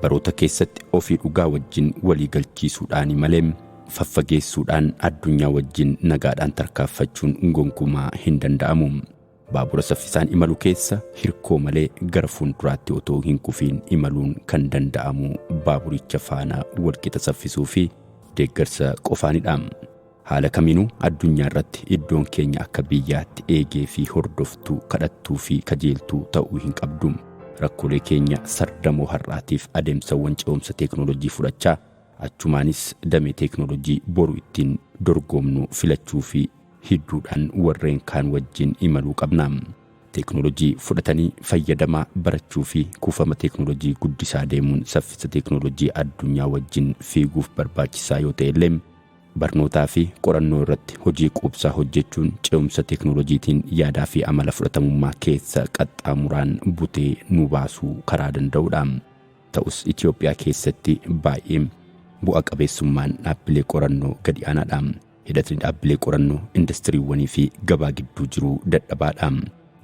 Speaker 1: Baroota keessatti ofii dhugaa wajjin walii galchiisuudhaan malee faffageessuudhaan addunyaa wajjin nagaadhaan tarkaanfachuun gonkumaa hin danda'amu. Baabura saffisaan imalu keessa hirkoo malee gara fuulduraatti otoo hin kufiin imaluun kan danda'amu baaburicha faana walqixa saffisuu fi deeggarsa qofaanidha. Haala kamiinuu addunyaa irratti iddoon keenya akka biyyaatti eegee fi hordoftuu kadhattuu fi kajeeltuu ta'uu hin qabdu. Rakkoolee keenya sardamoo har'aatiif adeemsawwan ce'umsa teeknooloojii fudhachaa achumaanis damee teeknooloojii boru ittiin dorgomnu filachuu fi hidduudhaan warreen kaan wajjin imaluu qabna. Teeknooloojii fudhatanii fayyadamaa barachuu fi kuufama teeknooloojii guddisaa deemuun saffisa teeknooloojii addunyaa wajjin fiiguuf barbaachisaa yoo ta'e illee barnootaa fi qorannoo irratti hojii quubsaa hojjechuun ce'umsa teeknooloojiitiin yaadaa fi amala fudhatamummaa keessa qaxxaamuraan butee nu baasuu karaa danda'udha. Ta'us Itoophiyaa keessatti baay'ee bu'a qabeessummaan dhaabbilee qorannoo gadi aanaadha. Hidhatni dhaabbilee qorannoo industiriiwwanii fi gabaa gidduu jiru dadhabaadha.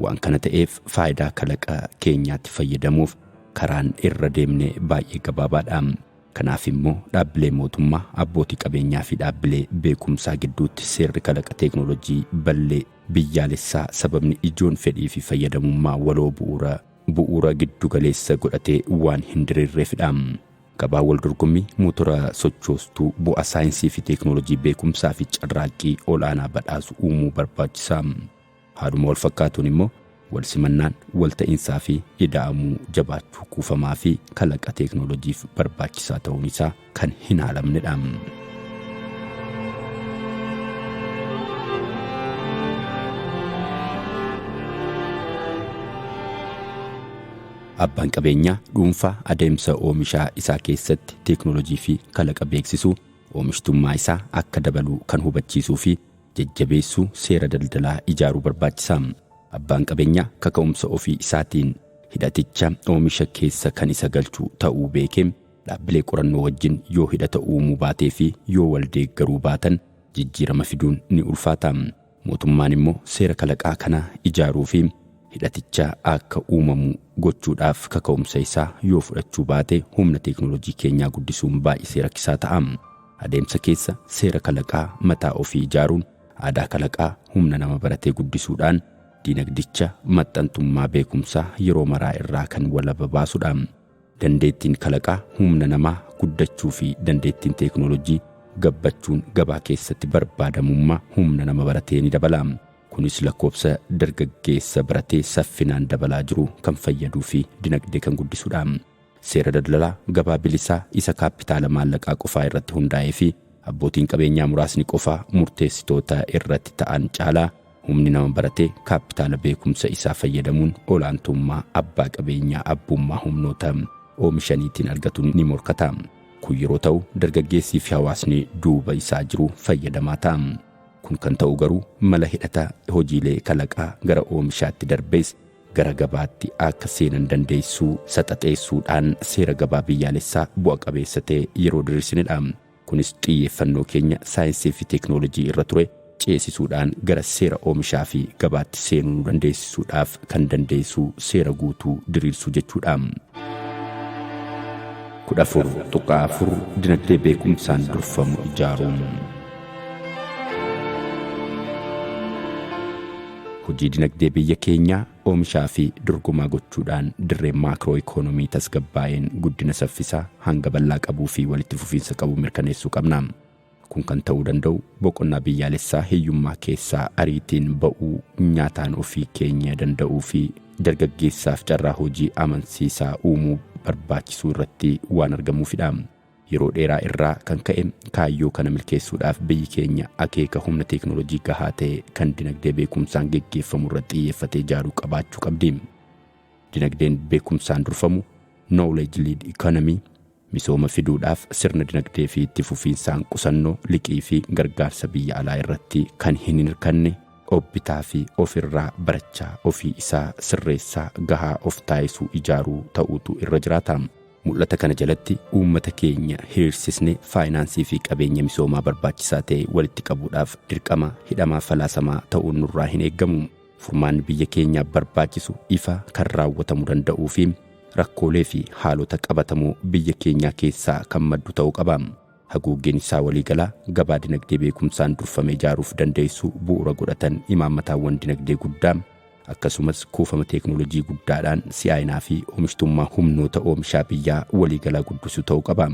Speaker 1: Waan kana ta'eef faayidaa kalaqa keenyaatti fayyadamuuf karaan irra deemne baay'ee gabaabaadha. Kanaaf immoo dhaabbilee mootummaa abbootii qabeenyaa fi dhaabbilee beekumsaa gidduutti seerri kalaqa teeknooloojii ballee biyyaalessaa sababni ijoon fedhii fi fayyadamummaa waloo bu'uura giddu galeessa godhatee waan hin diriirreefidha. Gabaa wal dorgommii mootora sochoostuu bu'a saayinsii fi teeknooloojii beekumsaa fi carraaqqii olaanaa badhaasu uumuu barbaachisa. Haaluma wal fakkaatuun immoo wal simannaan walta'iinsaa fi ida'amuu jabaachuu kuufamaa fi kalaqa teeknooloojiif barbaachisaa ta'uun isaa kan hin haalamnedha. Abbaan qabeenyaa dhuunfaa adeemsa oomishaa isaa keessatti teeknooloojii fi kalaqa beeksisuu oomishtummaa isaa akka dabalu kan hubachiisuu fi jajjabeessuu seera daldalaa ijaaruu barbaachisa. Abbaan qabeenyaa kaka'umsa ofii isaatiin hidhaticha oomisha keessa kan isa galchu ta'uu beekee dhaabbilee qorannoo wajjin yoo hidhata uumuu baatee fi yoo wal deeggaruu baatan jijjiirama fiduun ni ulfaata. Mootummaan immoo seera kalaqaa kana ijaaruu fi hidhaticha akka uumamu gochuudhaaf kaka'umsa isaa yoo fudhachuu baate humna teeknooloojii keenyaa guddisuun baay'ee rakkisaa ta'a. Adeemsa keessa seera kalaqaa mataa ofii ijaaruun aadaa kalaqaa humna nama baratee guddisuudhaan dinagdicha maxxantummaa beekumsaa yeroo maraa irraa kan walaba baasudha. Dandeettiin kalaqaa humna namaa guddachuu fi dandeettiin teeknooloojii gabbachuun gabaa keessatti barbaadamummaa humna nama baratee ni dabala. Kunis lakkoofsa dargaggeessa baratee saffinaan dabalaa jiru kan fayyaduu fi dinagdee kan guddisudha. Seera daldalaa gabaa bilisaa isa kaapitaala maallaqaa qofaa irratti hundaa'ee fi abbootiin qabeenyaa muraasni qofaa murteessitoota irratti ta'an caalaa humni nama baratee kaapitaala beekumsa isaa fayyadamuun olaantummaa abbaa qabeenyaa abbummaa humnoota oomishaniitiin argatuun ni morkata. Kun yeroo ta'u dargaggeessii fi hawaasni duuba isaa jiru fayyadamaa ta'a. Kun kan ta'u garuu mala hidhata hojiilee kalaqaa gara oomishaatti darbees gara gabaatti akka seenan dandeessuu saxaxeessuudhaan seera gabaa biyyaalessaa bu'a qabeessa ta'e yeroo diriirsinedha. Kunis xiyyeeffannoo keenya saayinsii fi teeknooloojii irra ture ceesisuudhaan gara seera oomishaa fi gabaatti seenuu dandeessisuudhaaf kan dandeessu seera guutuu diriirsuu jechuudha. 14 dinagdee beekumsaan durfamu ijaaruun. Hojii dinagdee biyya keenyaa oomishaa fi dorgomaa gochuudhaan dirree maakroo ikoonomii tasgabbaa'een guddina saffisaa hanga bal'aa qabuu fi walitti fufiinsa qabu mirkaneessuu qabna. kun kan ta'uu danda'u boqonnaa biyyaalessaa hiyyummaa keessaa ariitiin ba'uu nyaataan ofii keenya danda'uu fi dargaggeessaaf carraa hojii amansiisaa uumuu barbaachisuu irratti waan argamuufidha. Yeroo dheeraa irraa kan ka'e kaayyoo kana milkeessuudhaaf biyyi keenya akeeka humna teeknooloojii gahaa ta'e kan dinagdee beekumsaan geggeeffamu irratti xiyyeeffatee ijaaruu qabaachuu qabdi. Dinagdeen beekumsaan durfamu knowledge lead economy misooma fiduudhaaf sirna dinagdee fi itti fufiinsaan qusannoo liqii fi gargaarsa biyya alaa irratti kan hin hirkanne obbitaa fi ofirraa barachaa ofii isaa sirreessaa gahaa of taasisuu ijaaruu ta'uutu irra jiraata. Mul'ata kana jalatti uummata keenya hiriirsisnee faayinaansii fi qabeenya misoomaa barbaachisaa ta'e walitti qabuudhaaf dirqama hidhamaa falaasamaa ta'uun nurraa hin eeggamu. Furmaanni biyya keenyaaf barbaachisu ifa kan raawwatamuu danda'uu fi rakkoolee fi haalota qabatamoo biyya keenyaa keessaa kan maddu ta'uu qaba. Haguuggeen isaa waliigalaa gabaa dinagdee beekumsaan durfame ijaaruuf dandeessu bu'uura godhatan imaammataawwan dinagdee guddaa akkasumas kuufama teeknooloojii guddaadhaan si'aayinaa fi oomishtummaa humnoota oomishaa biyyaa waliigalaa guddisuu ta'uu qaba.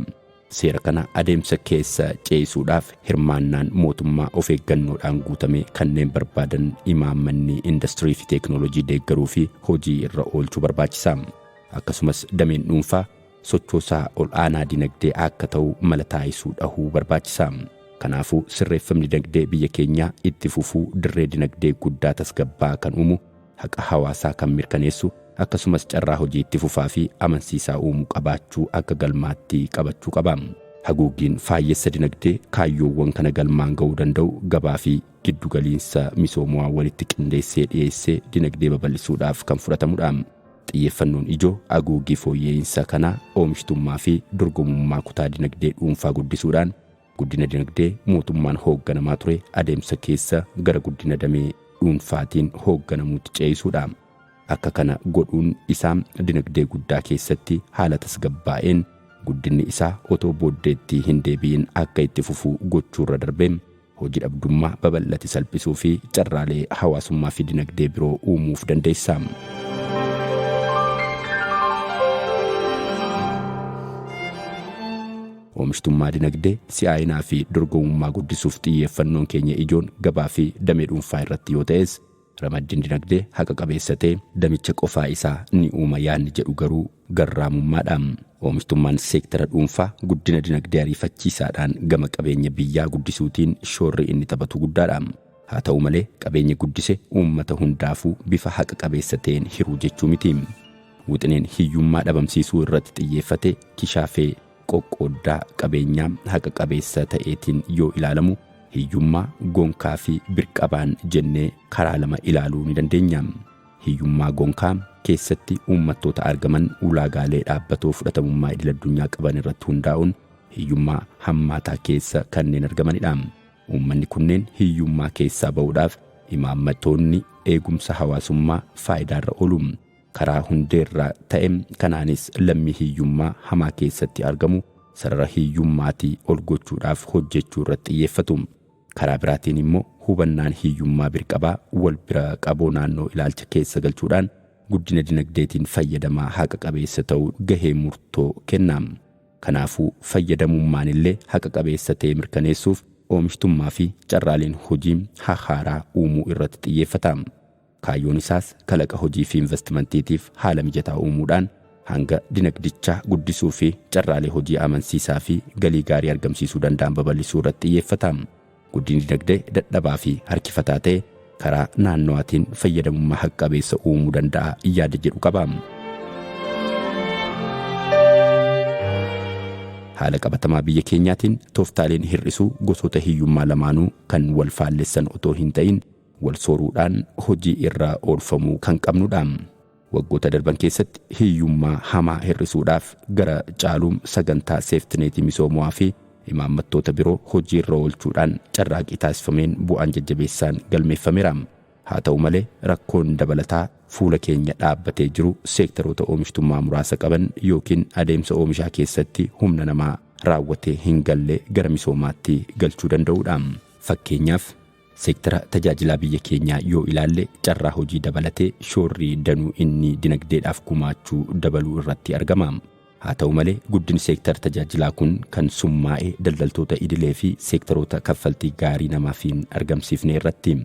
Speaker 1: Seera kana adeemsa keessa ceesisuudhaaf hirmaannaan mootummaa of eeggannoodhaan guutame kanneen barbaadan imaammanni industirii fi teeknooloojii deeggaruu fi hojii irra oolchuu barbaachisa. Akkasumas dameen dhuunfaa sochoosaa ol aanaa dinagdee akka ta'u mala taasisuu dhahuu barbaachisa. Kanaafuu sirreeffamni dinagdee biyya keenyaa itti fufuu dirree dinagdee guddaa tasgabbaa kan uumu haqa hawaasaa kan mirkaneessu akkasumas carraa hojii itti fufaa fi amansiisaa uumuu qabaachuu akka galmaatti qabachuu qaba. Haguuggiin faayyessa dinagdee kaayyoowwan kana galmaan ga'uu danda'u gabaa fi giddugaliinsa misoomaa walitti qindeessee dhiyeessee dinagdee babal'isuudhaaf kan fudhatamudha. Xiyyeeffannoon ijoo haguuggii fooyya'insa kanaa oomishtummaa fi dorgomummaa kutaa dinagdee dhuunfaa guddisuudhaan guddina dinagdee mootummaan hoogganamaa ture adeemsa keessa gara guddina damee dhuunfaatiin hoogganamuutti ceesisuudha. Akka kana godhuun isaa dinagdee guddaa keessatti haala tasgabbaa'een guddinni isaa otoo booddeetti hin deebi'in akka itti fufuu gochuurra darbee hojii dhabdummaa babal'ate salphisuu fi carraalee hawaasummaa fi dinagdee biroo uumuuf dandeessa. Oomishtummaa dinagdee si'aayinaa fi dorgomummaa guddisuuf xiyyeeffannoon keenya ijoon gabaa fi damee dhuunfaa irratti yoo ta'es ramaddiin dinagdee haqa qabeessa ta'e damicha qofaa isaa ni uuma yaadni jedhu garuu garraamummaadha. Oomishtummaan seektara dhuunfaa guddina dinagdee ariifachiisaadhaan gama qabeenya biyyaa guddisuutiin shoorri inni taphatu guddaadha. Haa ta'u malee qabeenya guddise uummata hundaafuu bifa haqa qabeessa ta'een hiruu jechuu miti. Wixineen hiyyummaa dhabamsiisuu irratti xiyyeeffate kishaafee qoqqooddaa qabeenyaa haqa qabeessa ta'eetiin yoo ilaalamu hiyyummaa gonkaa fi birqabaan jennee karaa lama ilaaluu ni dandeenya. Hiyyummaa gonkaa keessatti uummattoota argaman ulaagaalee dhaabbatoo fudhatamummaa idil-addunyaa qaban irratti hundaa'uun hiyyummaa hammaataa keessa kanneen argamanidha. Uummanni kunneen hiyyummaa keessaa ba'uudhaaf imaammatoonni eegumsa hawaasummaa faayidaarra oolu. Karaa hundeerraa ta'e kanaanis lammii hiyyummaa hamaa keessatti argamu sarara hiyyummaatii ol gochuudhaaf hojjechuu irratti xiyyeeffatu. Karaa biraatiin immoo hubannaan hiyyummaa birqabaa wal bira qaboo naannoo ilaalcha keessa galchuudhaan guddina dinagdeetiin fayyadamaa haqa qabeessa ta'uu gahee murtoo kenna. Kanaafuu fayyadamummaan illee haqa qabeessa ta'e mirkaneessuuf oomishtummaa fi carraaleen hojii haaraa uumuu irratti xiyyeeffata. Kaayyoon isaas kalaqa hojii fi investimantiitiif haala mijataa uumuudhaan hanga dinagdichaa guddisuu fi carraalee hojii amansiisaa fi galii gaarii argamsiisuu danda'an babal'isuu irratti xiyyeeffata. Guddinni dinagdee dadhabaa fi harkifataa ta'e karaa naannootiin fayyadamummaa haqa qabeessa uumuu danda'a yaada jedhu qaba. Haala qabatamaa biyya keenyaatiin tooftaaleen hir'isuu gosoota hiyyummaa lamaanuu kan wal faallessan otoo hin ta'in wal sooruudhaan hojii irraa oolfamuu kan qabnudha. Waggoota darban keessatti hiyyummaa hamaa hir'isuudhaaf gara caaluun sagantaa seeftineetii misoomaa fi imaammattoota biroo hojii irra oolchuudhaan carraaqii taasifameen bu'aan jajjabeessaan galmeeffameera. Haa ta'u malee rakkoon dabalataa fuula keenya dhaabbatee jiru seektaroota oomishtummaa muraasa qaban yookiin adeemsa oomishaa keessatti humna namaa raawwatee hin galle gara misoomaatti galchuu danda'udha. Fakkeenyaaf seektara tajaajilaa biyya keenyaa yoo ilaalle carraa hojii dabalatee shoorrii danuu inni dinagdeedhaaf gumaachuu dabaluu irratti argama. haa ta'u malee guddinni seektar tajaajilaa kun kan summaa'ee daldaltoota idilee fi seektaroota kaffaltii gaarii namaafin argamsiifne irratti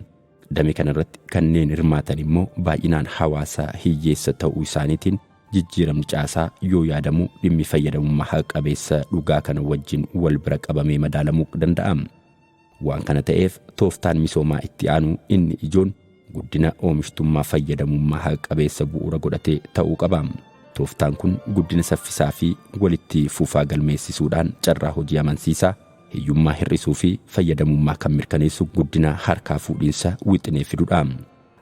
Speaker 1: dame kanarratti kanneen hirmaatan immoo baay'inaan hawaasa hiyyeessa ta'uu isaaniitiin jijjiiramni caasaa yoo yaadamu dhimmi fayyadamummaa haqa qabeessa dhugaa kana wajjin wal bira qabamee madaalamuu danda'a. Waan kana ta'eef tooftaan misoomaa itti aanu inni ijoon guddina oomishtummaa fayyadamummaa haqa qabeessa bu'uura godhatee ta'uu qaba. Tooftaan kun guddina saffisaa fi walitti fufaa galmeessisuudhaan carraa hojii amansiisaa hiyyummaa hir'isuu fi fayyadamummaa kan mirkaneessu guddina harkaa fuudhiinsa wixinee fiduudha.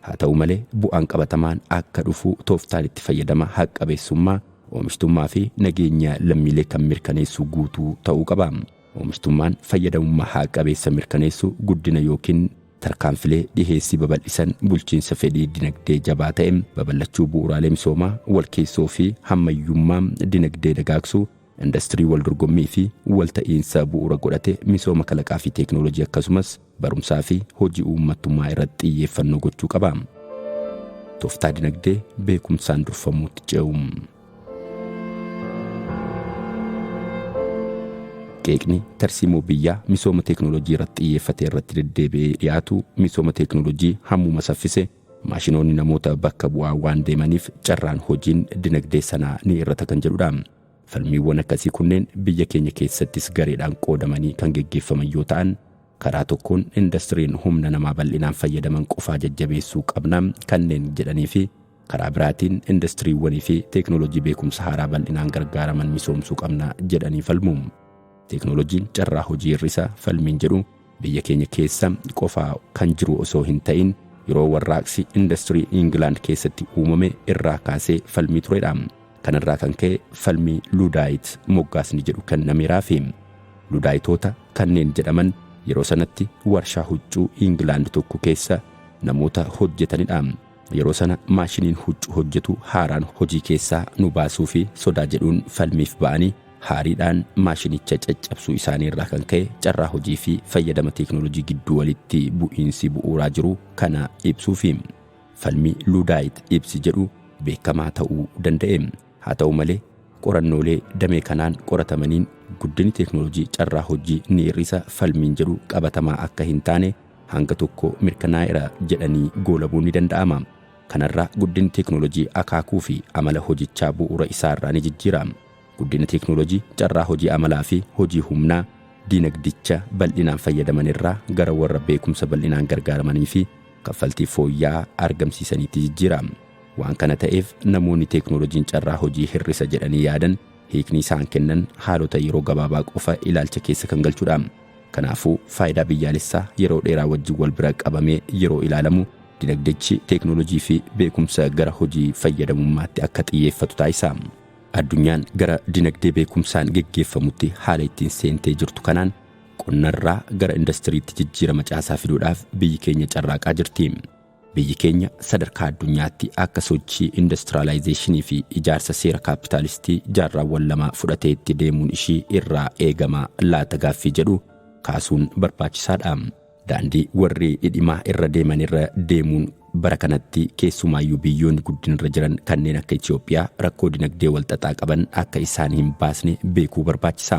Speaker 1: Haa ta'u malee bu'aan qabatamaan akka dhufu tooftaan itti fayyadama haqa qabeessummaa oomishtummaa fi nageenya lammiilee kan mirkaneessu guutuu ta'uu qaba. Oomishtummaan fayyadamummaa haqa qabeessa mirkaneessu guddina yookiin tarkaanfilee dhiheessii babal'isan bulchiinsa fedhii dinagdee jabaa ta'een babal'achuu bu'uuraalee misoomaa walkeessoo fi hammayyummaa dinagdee dagaagsuu industirii wal dorgommii fi walta'iinsa bu'uura godhate misooma kalaqaa fi teeknooloojii akkasumas barumsaa fi hojii uummattummaa irratti xiyyeeffannoo gochuu qaba. Tooftaa dinagdee beekumsaan durfamuutti ce'u. Qeeqni tarsiimoo biyyaa misooma teeknooloojii irratti xiyyeeffate irratti deddeebi'ee dhiyaatu misooma teeknooloojii hammuma saffise maashinoonni namoota bakka bu'aa waan deemaniif carraan hojiin dinagdee sanaa ni irrata kan jedhudha. Falmiiwwan akkasii kunneen biyya keenya keessattis gareedhaan qoodamanii kan geggeeffaman yoo ta'an karaa tokkoon indastiriin humna namaa bal'inaan fayyadaman qofaa jajjabeessuu qabna kanneen jedhanii fi karaa biraatiin indastiriiwwanii fi teeknooloojii beekumsa haaraa bal'inaan gargaaraman misoomsuu qabna jedhanii falmu. Teeknooloojiin carraa hojii hir'isa falmiin jedhu biyya keenya keessa qofaa kan jiru osoo hin ta'in yeroo warraaqsi industirii Ingilaand keessatti uumame irraa kaasee falmii turedha. Kanarraa kan ka'e falmii Ludaayit moggaasni jedhu kennameeraa fi Ludaayitoota kanneen jedhaman yeroo sanatti warshaa huccuu Ingilaand tokko keessa namoota hojjetanidha. Yeroo sana maashiniin huccuu hojjetu haaraan hojii keessaa nu baasuu fi sodaa jedhuun falmiif ba'anii haariidhaan maashinicha caccabsuu isaanii irraa kan ka'e carraa hojii fi fayyadama teeknooloojii gidduu walitti bu'iinsi bu'uuraa jiru kana ibsuu fi falmii Ludaayit ibsi jedhu beekamaa ta'uu danda'e. Haa ta'u malee qorannoolee damee kanaan qoratamaniin guddinni teeknooloojii carraa hojii ni hir'isa falmiin jedhu qabatamaa akka hin taane hanga tokko mirkanaa'eera jedhanii goolabuun ni danda'ama. Kanarraa guddinni teeknooloojii akaakuu fi amala hojichaa bu'uura isaarraa ni jijjiira. Guddina teeknooloojii carraa hojii amalaa fi hojii humnaa dinagdicha bal'inaan fayyadaman irraa gara warra beekumsa bal'inaan gargaaramanii fi kaffaltii fooyya'aa argamsiisaniitti jijjiira. Waan kana ta'eef namoonni teeknooloojiin carraa hojii hir'isa jedhanii yaadan hiikni isaan kennan haalota yeroo gabaabaa qofa ilaalcha keessa kan galchudha. Kanaafuu faayidaa biyyaalessaa yeroo dheeraa wajjin wal bira qabamee yeroo ilaalamu dinagdichi teeknooloojii fi beekumsa gara hojii fayyadamummaatti akka xiyyeeffatu taasisa. Addunyaan gara dinagdee beekumsaan geggeeffamutti haala ittiin seentee jirtu kanaan qonnarraa gara indastiriitti jijjiirama caasaa fiduudhaaf biyyi keenya carraaqaa jirti. Biyyi keenya sadarkaa addunyaatti akka sochii industrializeeshinii fi ijaarsa seera kaapitaalistii jaarraawwan lama fudhateetti deemuun ishii irraa eegama laata gaaffii jedhu kaasuun barbaachisaadha. Daandii warri dhidhimaa irra deeman irra deemuun bara kanatti keessumaayyuu biyyoonni guddinarra jiran kanneen akka Itoophiyaa rakkoo dinagdee walxaxaa qaban akka isaan hin baasne beekuu barbaachisa.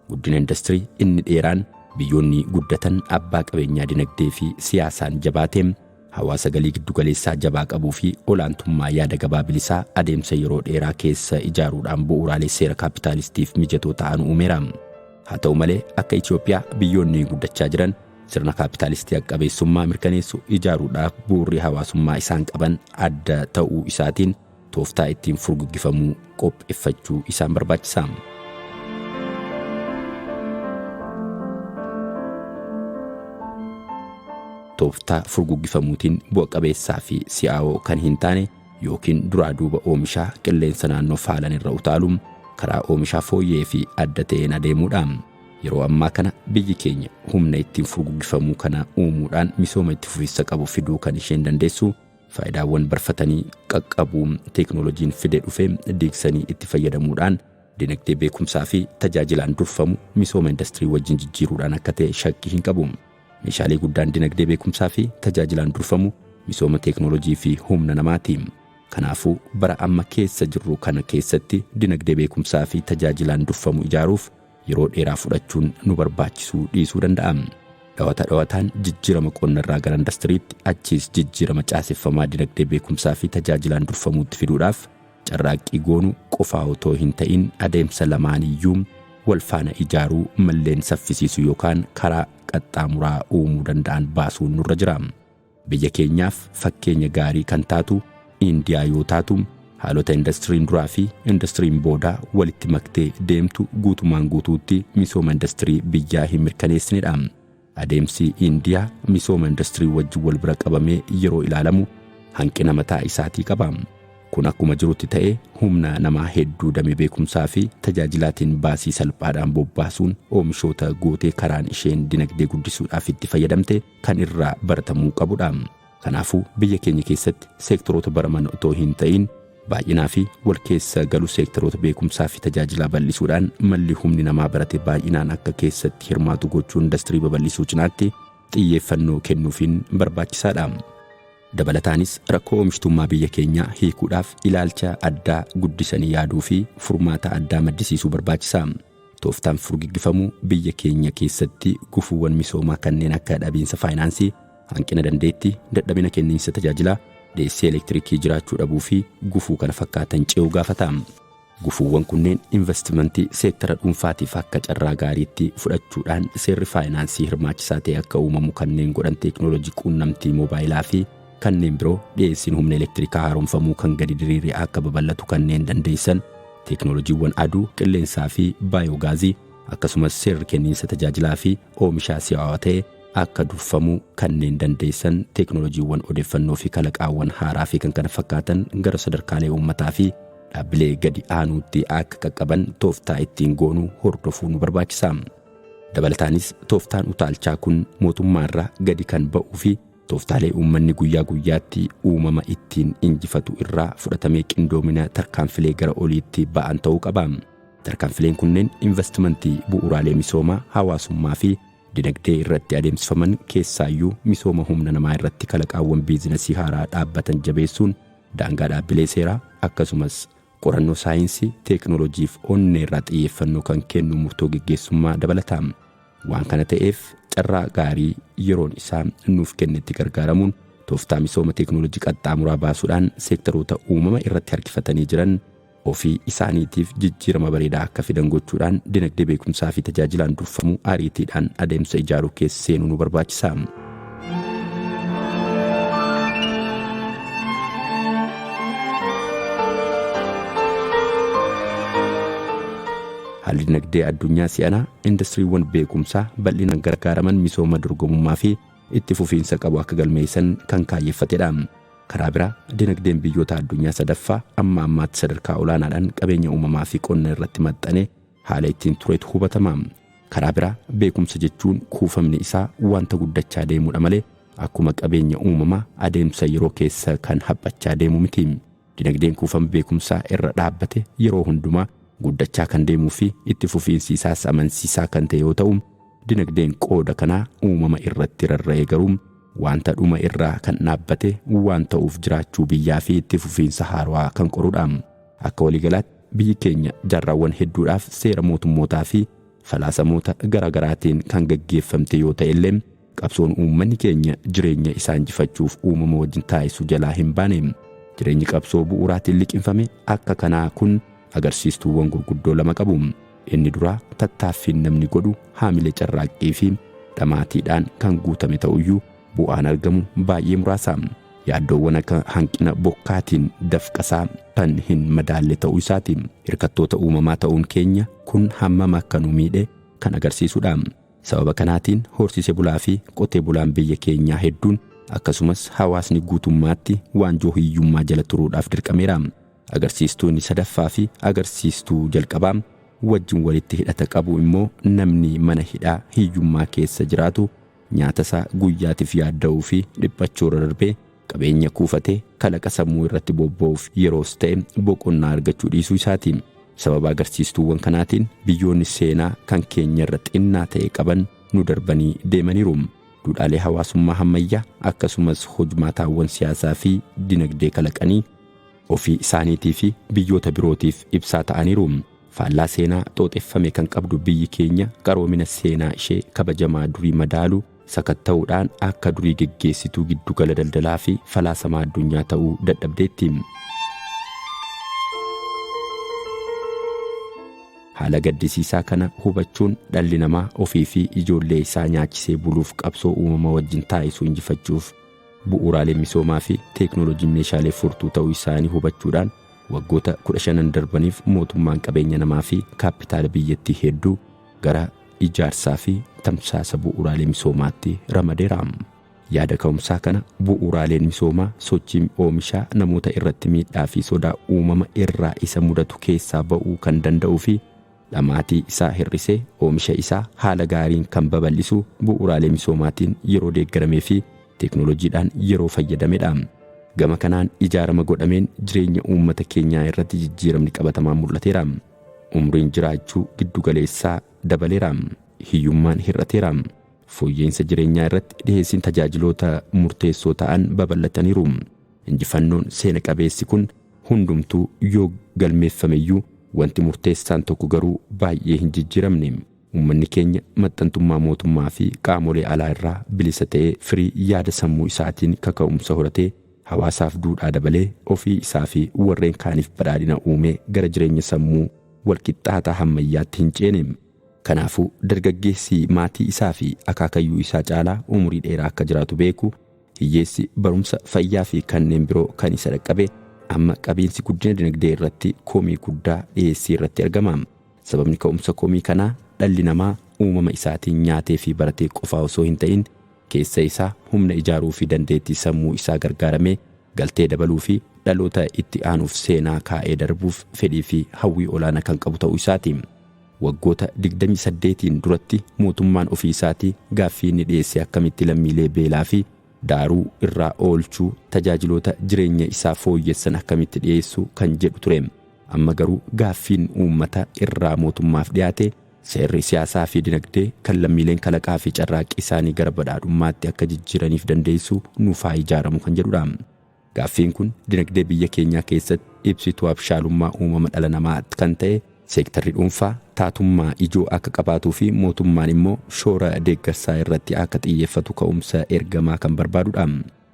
Speaker 1: Guddina industirii inni dheeraan biyyoonni guddatan abbaa qabeenyaa dinagdee fi siyaasaan jabaateem hawaasa galii giddugaleessaa jabaa qabuu fi olaantummaa yaada gabaa bilisaa adeemsa yeroo dheeraa keessa ijaaruudhaan bu'uuraalee seera kaapitaalistiif mijatoo ta'an uumeera. Haa ta'u malee akka Itoophiyaa biyyoonni guddachaa jiran sirna kaapitaalistii qabeessummaa mirkaneessu ijaaruudhaaf bu'uurri hawaasummaa isaan qaban adda ta'uu isaatiin tooftaa ittiin furguggifamuu qopheeffachuu isaan barbaachisa. Tooftaa furguggifamuutiin bu'a qabeessaa fi si'aawoo kan hin taane yookiin duraa duuba oomishaa qilleensa naannoo faalan irra utaaluun karaa oomishaa fooyyee fi adda ta'een adeemuudha. Yeroo ammaa kana biyyi keenya humna ittiin furguggifamuu kana uumuudhaan misooma itti fufiinsa qabu fiduu kan isheen dandeessu faayidaawwan barfatanii qaqqabuun teeknooloojiin fide dhufee diigsanii itti fayyadamuudhaan dinagdee beekumsaa fi tajaajilaan durfamu misooma industirii wajjin jijjiiruudhaan akka ta'e shakkii hin qabu. Meeshaalee guddaan dinagdee beekumsaa fi tajaajilaan durfamu misooma teeknooloojii fi humna namaati. Kanaafuu bara amma keessa jirru kana keessatti dinagdee beekumsaa fi tajaajilaan durfamu ijaaruuf yeroo dheeraa fudhachuun nu barbaachisuu dhiisuu danda'a. Dhawataan jijjiirama qonnarraa gara indastiriitti achiis jijjiirama caaseffamaa dinagdee beekumsaa fi tajaajilaan durfamuutti fiduudhaaf carraaqqii goonu qofaa otoo hin ta'in adeemsa lamaaniyyuu wal faana ijaaruu malleen saffisiisu yookaan karaa qaxxaamuraa uumuu danda'an baasuun nurra jira. Biyya keenyaaf fakkeenya gaarii kan taatu Indiyaa yoo taatu haalota indastiriin duraa fi indastiriin boodaa walitti maktee deemtu guutumaan guutuutti misooma indastirii biyyaa hin mirkaneessinedha. Adeemsi Indiyaa misooma indastirii wajjin wal bira qabamee yeroo ilaalamu hanqina mataa isaatii qaba. Kun akkuma jirutti ta'ee humna namaa hedduu damee beekumsaa fi tajaajilaatiin baasii salphaadhaan bobbaasuun oomishoota gootee karaan isheen dinagdee guddisuudhaaf itti fayyadamte kan irraa baratamuu qabudha. Kanaafuu biyya keenya keessatti seektoroota baraman otoo hin ta'in baay'inaa fi wal keessa galu seektoroota beekumsaa fi tajaajilaa bal'isuudhaan malli humni namaa barate baay'inaan akka keessatti hirmaatu gochuun indastirii babal'isuu cinaatti xiyyeeffannoo kennuufiin barbaachisaadha. Dabalataanis rakkoo oomishtummaa biyya keenyaa hiikuudhaaf ilaalcha addaa guddisanii yaaduu fi furmaata addaa maddisiisuu barbaachisa. Tooftaan furgiggifamuu biyya keenya keessatti gufuuwwan misoomaa kanneen akka dhabiinsa faayinaansii, hanqina dandeettii, dadhabina kenniinsa tajaajilaa, dhiyeessii elektirikii jiraachuu dhabuu fi gufuu kana fakkaatan ce'uu gaafata. Gufuuwwan kunneen investimentii seektara dhuunfaatiif akka carraa gaariitti fudhachuudhaan seerri faayinaansii hirmaachisaa ta'e akka uumamu kanneen godhan teeknooloojii quunnamtii moobaayilaa fi kanneen biroo dhiyeessiin humna elektirikaa haaromfamuu kan gadi diriiree akka babal'atu kanneen dandeessan teeknooloojiiwwan aduu, qilleensaa fi baayoogaazii akkasumas seerri kenniinsa tajaajilaa fi oomishaa si'aawaa ta'e akka durfamuu kanneen dandeessan teeknooloojiiwwan odeeffannoo fi kalaqaawwan haaraa fi kan kana fakkaatan gara sadarkaalee uummataa fi dhaabbilee gadi aanuutti akka qaqqaban tooftaa ittiin goonuu hordofuu nu barbaachisa. Dabalataanis tooftaan utaalchaa kun mootummaarraa gadi kan ba'uu fi tooftaalee uummanni guyyaa guyyaatti uumama ittiin injifatu irraa fudhatamee qindoomina tarkaanfilee gara oliitti ba'an ta'uu qaba. Tarkaanfileen kunneen investimentii bu'uuraalee misoomaa hawaasummaa fi dinagdee irratti adeemsifaman keessaayyuu misooma humna namaa irratti kalaqaawwan biizinasii haaraa dhaabbatan jabeessuun daangaa dhaabbilee seeraa akkasumas qorannoo saayinsii teeknooloojiif onnee irraa xiyyeeffannoo kan kennu murtoo geggeessummaa dabalata. Waan kana ta'eef carraa gaarii yeroon isaa nuuf kennetti gargaaramuun tooftaa misooma teeknooloojii qaxxaamuraa baasuudhaan seektaroota uumama irratti harkifatanii jiran ofii isaaniitiif jijjiirama bareedaa akka fidan gochuudhaan dinagdee beekumsaa fi tajaajilaan durfamuu ariitiidhaan adeemsa ijaaruu keessa seenuu nu barbaachisa. Haalli dinagdee addunyaa si'anaa indastiriiwwan beekumsaa bal'inaan gargaaraman misooma dorgomummaa fi itti fufiinsa qabu akka galmeessan kan kaayeffatedha. Karaa biraa dinagdeen biyyoota addunyaa sadaffaa amma ammaatti sadarkaa olaanaadhaan qabeenya uumamaa fi qonna irratti maxxane haala ittiin turetu hubatama. Karaa biraa beekumsa jechuun kuufamni isaa wanta guddachaa deemudha malee akkuma qabeenya uumamaa adeemsa yeroo keessa kan haphachaa deemu miti. Dinagdeen kuufama beekumsaa irra dhaabbate yeroo hundumaa guddachaa kan deemuu fi itti fufiinsi isaas amansiisaa kan ta'e yoo ta'u, dinagdeen qooda kanaa uumama irratti rarra'ee garuu wanta dhuma irraa kan dhaabbate waan ta'uuf jiraachuu biyyaa fi itti fufiinsa haaraa kan qorudha. Akka waliigalaatti biyyi keenya jaarraawwan hedduudhaaf seera mootummootaa fi falaasamoota garaagaraatiin kan gaggeeffamte yoo ta'e illee qabsoon uummanni keenya jireenya isaa injifachuuf uumama wajjin taasisu jalaa hin baane. Jireenyi qabsoo bu'uuraatiin liqinfame akka kanaa kun agarsiistuuwwan gurguddoo lama qabu. Inni duraa tattaaffiin namni godhu haamilee carraaqqii fi dhamaatiidhaan kan guutame ta'uyyuu bu'aan argamu baay'ee muraasa. Yaaddoowwan akka hanqina bokkaatiin dafqasaa kan hin madaalle ta'uu isaati. Hirkattoota uumamaa ta'uun keenya kun hammam akka nu miidhe kan agarsiisudha. Sababa kanaatiin horsiise bulaa fi qotee bulaan biyya keenyaa hedduun akkasumas hawaasni guutummaatti waanjoo hiyyummaa jala turuudhaaf dirqameera. Agarsiistuun sadaffaa fi agarsiistuu jalqabaa wajjin walitti hidhata qabu immoo namni mana hidhaa hiyyummaa keessa jiraatu nyaata isaa guyyaatiif yaadda'uu fi dhiphachuurra darbee qabeenya kuufatee kalaqa sammuu irratti bobba'uuf yeroos ta'e boqonnaa argachuu dhiisuu isaati. Sababa agarsiistuuwwan kanaatiin biyyoonni seenaa kan keenya irra xinnaa ta'e qaban nu darbanii deemaniiru. Duudhaalee hawaasummaa ammayyaa akkasumas hojmaataawwan siyaasaa fi dinagdee kalaqanii ofii isaaniitii fi biyyoota birootiif ibsaa ta'aniiru. Faallaa seenaa xooxeffame kan qabdu biyyi keenya qaroomina seenaa ishee kabajamaa durii madaalu sakatta'uudhaan akka durii geggeessituu giddugala daldalaa fi falaasamaa addunyaa ta'uu dadhabdeetti. Haala gaddisiisaa kana hubachuun dhalli namaa ofii fi ijoollee isaa nyaachisee buluuf qabsoo uumama wajjin taasisuu injifachuuf bu'uuraalee misoomaa fi teeknooloojiin meeshaalee furtuu ta'uu isaanii hubachuudhaan waggoota 15 darbaniif mootummaan qabeenya namaa fi kaapitaala biyyattii hedduu gara ijaarsaa fi tamsaasa bu'uuraalee misoomaatti ramadeera. Yaada ka'umsaa kana bu'uuraaleen misoomaa sochii oomishaa namoota irratti miidhaa fi sodaa uumama irraa isa mudatu keessaa ba'uu kan danda'uu fi dhamaatii isaa hir'isee oomisha isaa haala gaariin kan babal'isu bu'uuraalee misoomaatiin yeroo deeggaramee fi teeknooloojiidhaan yeroo fayyadamedha. Gama kanaan ijaarama godhameen jireenya uummata keenyaa irratti jijjiiramni qabatamaan mul'ateera. Umriin jiraachuu giddugaleessaa dabaleera. Hiyyummaan hir'ateera. Fooyya'insa jireenyaa irratti dhiheessiin tajaajiloota murteessoo ta'an babal'ataniiru. Injifannoon seena qabeessi kun hundumtuu yoo galmeeffameyyuu wanti murteessaan tokko garuu baay'ee hin jijjiiramne. Uummanni keenya maxxantummaa mootummaa fi qaamolee alaa irraa bilisa ta'ee firii yaada sammuu isaatiin kaka'umsa horatee hawaasaaf duudhaa dabalee ofii isaa fi warreen kaaniif badhaadhina uumee gara jireenya sammuu walqixxaataa hammayyaatti hin ceene. Kanaafuu dargaggeessi maatii isaa fi akaakayyuu isaa caalaa umurii dheeraa akka jiraatu beeku, hiyyeessi barumsa fayyaa fi kanneen biroo kan isa dhaqqabe amma qabiinsi guddina dinagdee irratti komii guddaa dhiyeessii irratti argama. Sababni ka'umsa komii kanaa dhalli namaa uumama isaatiin nyaatee fi baratee qofaa osoo hin ta'in keessa isaa humna ijaaruu fi dandeettii sammuu isaa gargaaramee galtee dabaluu fi dhaloota itti aanuuf seenaa kaa'ee darbuuf fedhii fi hawwii olaanaa kan qabu ta'uu isaati. Waggoota 28 duratti mootummaan ofii isaatii gaaffii inni dhiyeesse akkamitti lammiilee beelaa fi daaruu irraa oolchuu tajaajiloota jireenya isaa fooyyessan akkamitti dhiyeessu kan jedhu ture. Amma garuu gaaffiin uummata irraa mootummaaf dhiyaate seerri siyaasaa fi dinagdee kan lammiileen kalaqaa fi carraaqqii isaanii gara badhaadhummaatti akka jijjiiraniif dandeessu nuuf haa ijaaramu kan jedhudha. Gaaffiin kun dinagdee biyya keenyaa keessatti ibsituu abshaalummaa uumama dhala namaa kan ta'e seektarri dhuunfaa taatummaa ijoo akka qabaatuu fi mootummaan immoo shoora deeggarsaa irratti akka xiyyeeffatu ka'umsa ergamaa kan barbaadudha.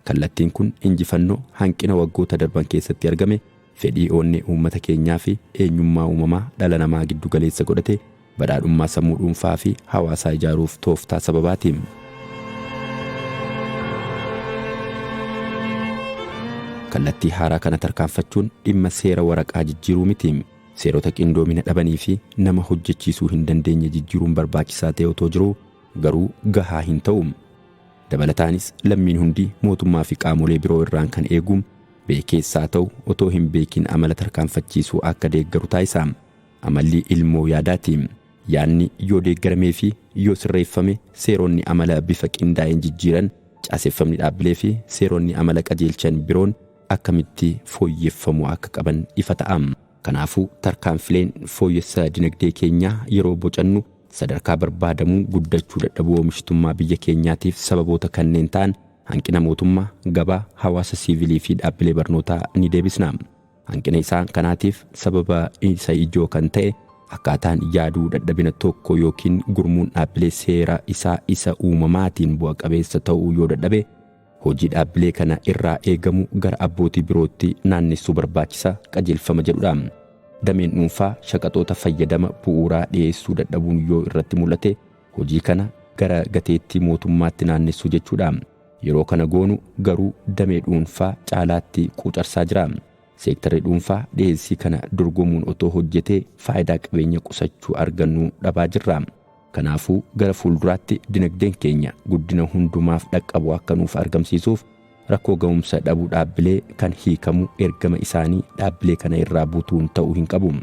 Speaker 1: Kallattiin kun injifannoo hanqina waggoota darban keessatti argame fedhii onnee uummata keenyaa fi eenyummaa uumamaa dhala namaa giddu galeessa godhate badhaadhummaa sammuu dhuunfaa fi hawaasaa ijaaruuf tooftaa sababaati. Kallattii haaraa kana tarkaanfachuun dhimma seera waraqaa jijjiiruu miti. Seerota qindoomina dhabanii fi nama hojjechiisuu hin dandeenye jijjiiruun barbaachisaa ta'e otoo jiruu garuu gahaa hin ta'u. Dabalataanis lammiin hundi mootummaa fi qaamolee biroo irraan kan eeguun beekeessaa ta'u otoo hin beekin amala tarkaanfachiisuu akka deeggaru taasisa. Amalli ilmoo yaadaati. Yaanni yoo deeggaramee fi yoo sirreeffame seeronni amala bifa qindaa'een jijjiiran caaseffamni dhaabbilee fi seeronni amala qajeelchan biroon akkamitti fooyyeffamuu akka qaban ifa ta'a. Kanaafuu tarkaanfileen fooyyessa dinagdee keenyaa yeroo bocannu sadarkaa barbaadamuu guddachuu dadhabuu oomishtummaa biyya keenyaatiif sababoota kanneen ta'an hanqina mootummaa, gabaa, hawaasa siivilii fi dhaabbilee barnootaa ni deebisna. Hanqina isaan kanaatiif sababa isa ijoo kan ta'e akkaataan yaaduu dadhabina tokko yookiin gurmuun dhaabbilee seera isa uumamaatiin bu'a qabeessa ta'uu yoo dadhabe hojii dhaabbilee kana irraa eegamu gara abbootii birootti naannessuu barbaachisa qajeelfama jedhudha. Dameen dhuunfaa shaqaxoota fayyadama bu'uuraa dhiyeessuu dadhabuun yoo irratti mul'ate hojii kana gara gateettii mootummaatti naannessuu jechuudha. Yeroo kana goonu garuu damee dhuunfaa caalaatti quucarsaa jira. Seektarri dhuunfaa dhiyeessii kana dorgomuun otoo hojjetee faayidaa qabeenya qusachuu argannu dhabaa jirra. Kanaafuu gara fuulduraatti dinagdeen keenya guddina hundumaaf dhaqqabu akka nuuf argamsiisuuf rakkoo ga'umsa dhabuu dhaabbilee kan hiikamu ergama isaanii dhaabbilee kana irraa butuun ta'uu hin qabu.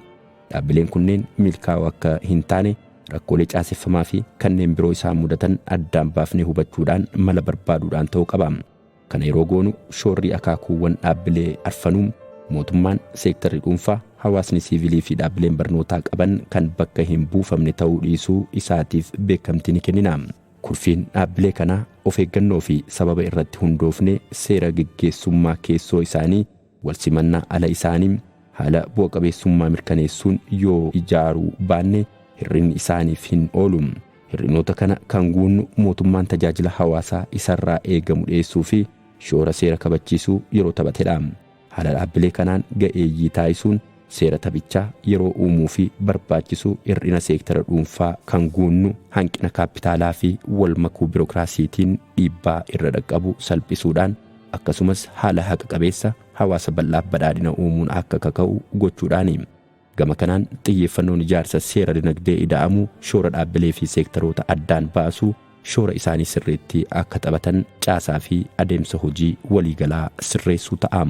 Speaker 1: Dhaabbileen kunneen milkaa'uu akka hin taane rakkoolee caaseffamaa fi kanneen biroo isaan mudatan addaan baafnee hubachuudhaan mala barbaaduudhaan ta'uu qaba. Kana yeroo goonu shoorri akaakuuwwan dhaabbilee arfanuun mootummaan, seektarri dhuunfaa, hawaasni siivilii fi dhaabbileen barnootaa qaban kan bakka hin buufamne ta'uu dhiisuu isaatiif beekamtii ni kennina. Kurfiin dhaabbilee kanaa of eeggannoo fi sababa irratti hundoofne seera geggeessummaa keessoo isaanii walsimannaa ala isaanii haala bu'a qabeessummaa mirkaneessuun yoo ijaaruu baanne hirrinni isaaniif hin oolu. Hirrinoota kana kan guunnu mootummaan tajaajila hawaasaa isarraa eegamu dhiyeessuu fi shoora seera kabachiisuu yeroo taphatedha. Haala dhaabbilee kanaan ga'eeyyii taasisuun seera taphichaa yeroo uumuu fi barbaachisu hir'ina seektara dhuunfaa kan guunnu hanqina kaapitaalaa fi walmakuu biirokraasiitiin dhiibbaa irra dhaqqabu salphisuudhaan akkasumas haala haqa qabeessa hawaasa bal'aaf badhaadhina uumuun akka kaka'u gochuudhaani. Gama kanaan xiyyeeffannoon ijaarsa seera dinagdee ida'amuu shoora dhaabbilee fi seektaroota addaan baasuu shoora isaanii sirriitti akka taphatan caasaa fi adeemsa hojii waliigalaa sirreessuu ta'a.